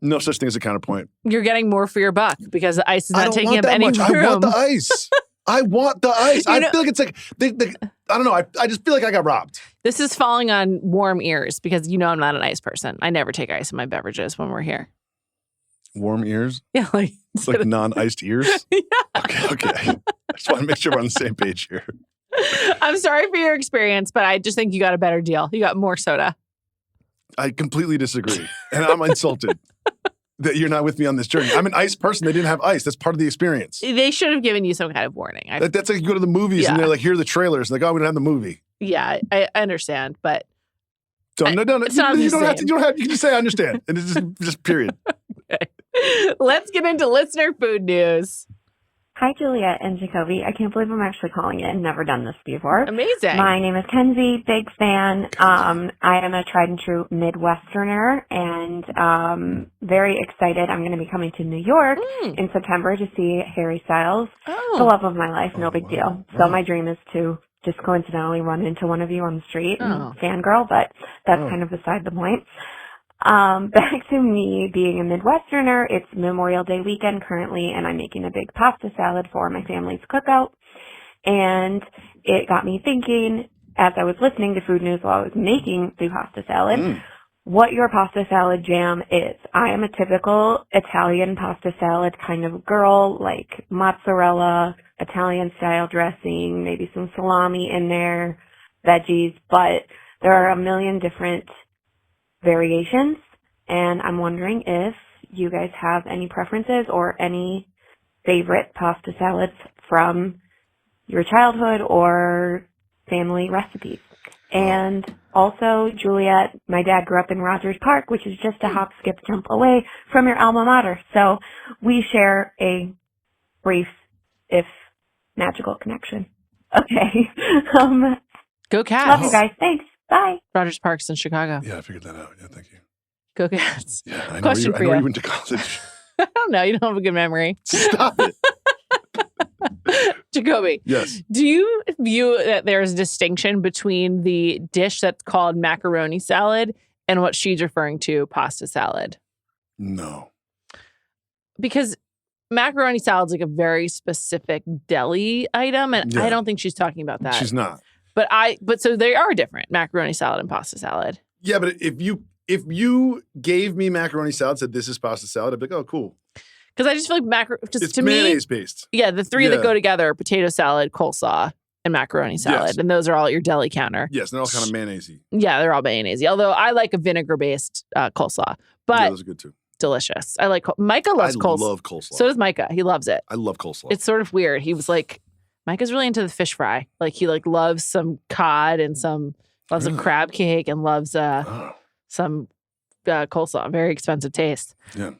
[SPEAKER 2] No such thing as a counterpoint.
[SPEAKER 1] You're getting more for your buck because the ice is not taking up any room.
[SPEAKER 2] I want the ice. I want the ice. I feel like it's like, I don't know. I just feel like I got robbed.
[SPEAKER 1] This is falling on warm ears because you know I'm not an ice person. I never take ice in my beverages when we're here.
[SPEAKER 2] Warm ears?
[SPEAKER 1] Yeah. Like
[SPEAKER 2] non-iced ears?
[SPEAKER 1] Yeah.
[SPEAKER 2] Okay. I just want to make sure we're on the same page here.
[SPEAKER 1] I'm sorry for your experience, but I just think you got a better deal. You got more soda.
[SPEAKER 2] I completely disagree. And I'm insulted that you're not with me on this journey. I'm an ice person. They didn't have ice. That's part of the experience.
[SPEAKER 1] They should have given you some kind of warning.
[SPEAKER 2] That's like you go to the movies and they're like, here are the trailers. Like, oh, we don't have the movie.
[SPEAKER 1] Yeah, I understand, but
[SPEAKER 2] no.
[SPEAKER 1] You
[SPEAKER 2] don't have to. You can just say I understand. And it's just period.
[SPEAKER 1] Okay. Let's get into listener food news.
[SPEAKER 3] Hi, Juliet and Jacoby. I can't believe I'm actually calling in. Never done this before.
[SPEAKER 1] Amazing.
[SPEAKER 3] My name is Kenzie. Big fan. I am a tried and true Midwesterner and very excited. I'm going to be coming to New York in September to see Harry Styles. The love of my life. No big deal. So my dream is to just coincidentally run into one of you on the street and fangirl, but that's kind of beside the point. Back to me being a Midwesterner. It's Memorial Day weekend currently, and I'm making a big pasta salad for my family's cookout. And it got me thinking, as I was listening to Food News while I was making the pasta salad, what your pasta salad jam is. I am a typical Italian pasta salad kind of girl, like mozzarella, Italian-style dressing, maybe some salami in there, veggies, but there are a million different variations, and I'm wondering if you guys have any preferences or any favorite pasta salads from your childhood or family recipes. And also, Juliet, my dad grew up in Rogers Park, which is just a hop, skip, jump away from your alma mater. So we share a brief, if magical connection. Okay.
[SPEAKER 1] Go Cats.
[SPEAKER 3] Love you guys. Thanks. Bye.
[SPEAKER 1] Rogers Park's in Chicago.
[SPEAKER 2] Yeah, I figured that out. Yeah, thank you.
[SPEAKER 1] Go Cats.
[SPEAKER 2] Yeah, I know,
[SPEAKER 1] Question for
[SPEAKER 2] I know
[SPEAKER 1] you.
[SPEAKER 2] you went to college.
[SPEAKER 1] I don't know. You don't have a good memory.
[SPEAKER 2] Stop it.
[SPEAKER 1] Jacoby.
[SPEAKER 2] Yes.
[SPEAKER 1] Do you view that there's a distinction between the dish that's called macaroni salad and what she's referring to, pasta salad?
[SPEAKER 2] No.
[SPEAKER 1] Because macaroni salad's like a very specific deli item, and I don't think she's talking about that.
[SPEAKER 2] She's not.
[SPEAKER 1] But so they are different, macaroni salad and pasta salad.
[SPEAKER 2] Yeah, but if you gave me macaroni salad, said this is pasta salad, I'd be like, oh, cool.
[SPEAKER 1] Because I just feel like
[SPEAKER 2] It's
[SPEAKER 1] to me,
[SPEAKER 2] mayonnaise based.
[SPEAKER 1] yeah, the three that go together are potato salad, coleslaw, and macaroni salad.
[SPEAKER 2] Yes.
[SPEAKER 1] And those are all at your deli counter.
[SPEAKER 2] Yes, they're all kind of mayonnaise-y.
[SPEAKER 1] Yeah, they're all mayonnaise. Although I like a vinegar-based coleslaw. But
[SPEAKER 2] Yeah, those are good too.
[SPEAKER 1] delicious. I like Micah loves coleslaw.
[SPEAKER 2] I love coleslaw.
[SPEAKER 1] So does Micah. He loves it.
[SPEAKER 2] I love coleslaw.
[SPEAKER 1] It's sort of weird. He was like, Micah's really into the fish fry. Like he loves some cod and some crab cake and loves some coleslaw. Very expensive taste.
[SPEAKER 2] Yeah.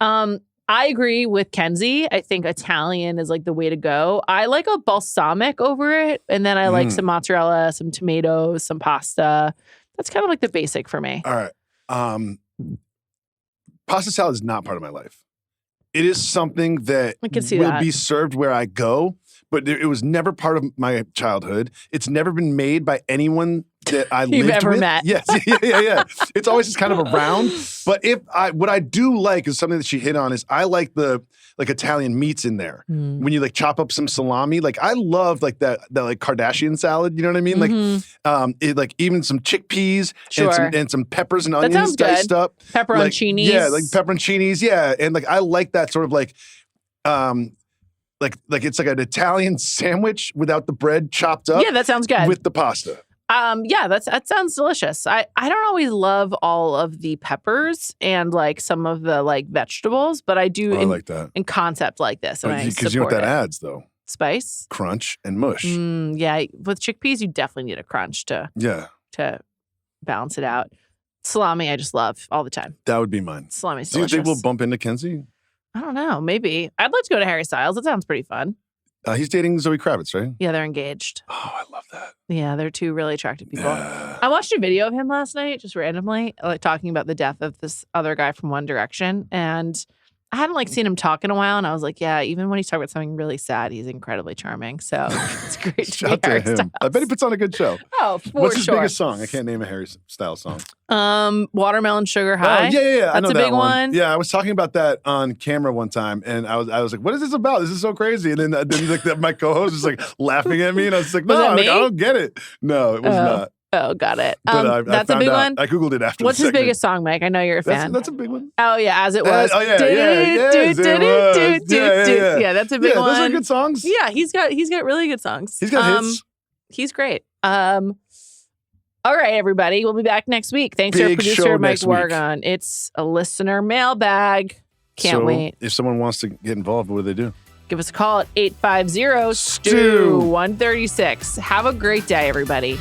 [SPEAKER 1] I agree with Kenzie. I think Italian is like the way to go. I like a balsamic over it. And then I like some mozzarella, some tomatoes, some pasta. That's kind of like the basic for me.
[SPEAKER 2] All right. Pasta salad is not part of my life. It is something that
[SPEAKER 1] I can see
[SPEAKER 2] will
[SPEAKER 1] that.
[SPEAKER 2] be served where I go, but it was never part of my childhood. It's never been made by anyone that I
[SPEAKER 1] You've
[SPEAKER 2] lived
[SPEAKER 1] ever
[SPEAKER 2] with.
[SPEAKER 1] met.
[SPEAKER 2] Yes, yeah. It's always just kind of around. But what I do like is something that she hit on is I like the Italian meats in there. When you chop up some salami, I love that Kardashian salad. You know what I mean? Like even some chickpeas and some peppers and onions diced up.
[SPEAKER 1] Pepperoncinis.
[SPEAKER 2] Yeah, like pepperoncinis. Yeah, and I like that sort of like it's like an Italian sandwich without the bread chopped up.
[SPEAKER 1] Yeah, that sounds good.
[SPEAKER 2] With the pasta.
[SPEAKER 1] Yeah, that sounds delicious. I don't always love all of the peppers and some of the vegetables, but I do
[SPEAKER 2] I like that.
[SPEAKER 1] in concept like this. And
[SPEAKER 2] Because you know what that adds though?
[SPEAKER 1] Spice,
[SPEAKER 2] crunch, and mush.
[SPEAKER 1] Yeah, with chickpeas, you definitely need a crunch to balance it out. Salami, I just love all the time.
[SPEAKER 2] That would be mine.
[SPEAKER 1] Salami's
[SPEAKER 2] Do you
[SPEAKER 1] delicious.
[SPEAKER 2] think we'll bump into Kenzie?
[SPEAKER 1] I don't know. Maybe. I'd like to go to Harry Styles. That sounds pretty fun.
[SPEAKER 2] He's dating Zoe Kravitz, right?
[SPEAKER 1] Yeah, they're engaged.
[SPEAKER 2] Oh, I love that.
[SPEAKER 1] Yeah, they're two really attractive people.
[SPEAKER 2] Yeah.
[SPEAKER 1] I watched a video of him last night, just randomly, talking about the death of this other guy from One Direction. And I hadn't seen him talk in a while. And I was like, yeah, even when he's talking about something really sad, he's incredibly charming. So it's great to
[SPEAKER 2] Shout
[SPEAKER 1] be
[SPEAKER 2] to
[SPEAKER 1] Harry
[SPEAKER 2] him.
[SPEAKER 1] Styles.
[SPEAKER 2] I bet he puts on a good show.
[SPEAKER 1] Oh, for
[SPEAKER 2] What's his
[SPEAKER 1] sure.
[SPEAKER 2] biggest song? I can't name a Harry Styles song.
[SPEAKER 1] Watermelon Sugar High.
[SPEAKER 2] Oh, yeah. I
[SPEAKER 1] That's
[SPEAKER 2] know
[SPEAKER 1] a
[SPEAKER 2] that
[SPEAKER 1] big one.
[SPEAKER 2] Yeah, I was talking about that on camera one time, and I was like, "What is this about? This is so crazy!" And then my co-host was laughing at me, and I was like,
[SPEAKER 1] Was
[SPEAKER 2] "No,
[SPEAKER 1] that
[SPEAKER 2] I
[SPEAKER 1] me?
[SPEAKER 2] don't get it." No, it was not.
[SPEAKER 1] Oh, got it.
[SPEAKER 2] But
[SPEAKER 1] that's
[SPEAKER 2] I
[SPEAKER 1] a big
[SPEAKER 2] found out.
[SPEAKER 1] one.
[SPEAKER 2] I googled it after.
[SPEAKER 1] What's
[SPEAKER 2] the
[SPEAKER 1] his
[SPEAKER 2] segment.
[SPEAKER 1] biggest song, Mike? I know you're a fan.
[SPEAKER 2] That's a big one.
[SPEAKER 1] Oh yeah, As It Was.
[SPEAKER 2] Oh yeah, yeah.
[SPEAKER 1] Yeah, that's a big one.
[SPEAKER 2] Those are good songs.
[SPEAKER 1] Yeah, he's got really good songs.
[SPEAKER 2] He's got hits.
[SPEAKER 1] He's great. All right, everybody. We'll be back next week. Thanks to our
[SPEAKER 2] Big
[SPEAKER 1] producer,
[SPEAKER 2] show
[SPEAKER 1] Mike
[SPEAKER 2] next week.
[SPEAKER 1] Wargon. It's a listener mailbag. Can't wait.
[SPEAKER 2] If someone wants to get involved, what do they do?
[SPEAKER 1] Give us a call at 850-STEW-136. Have a great day, everybody.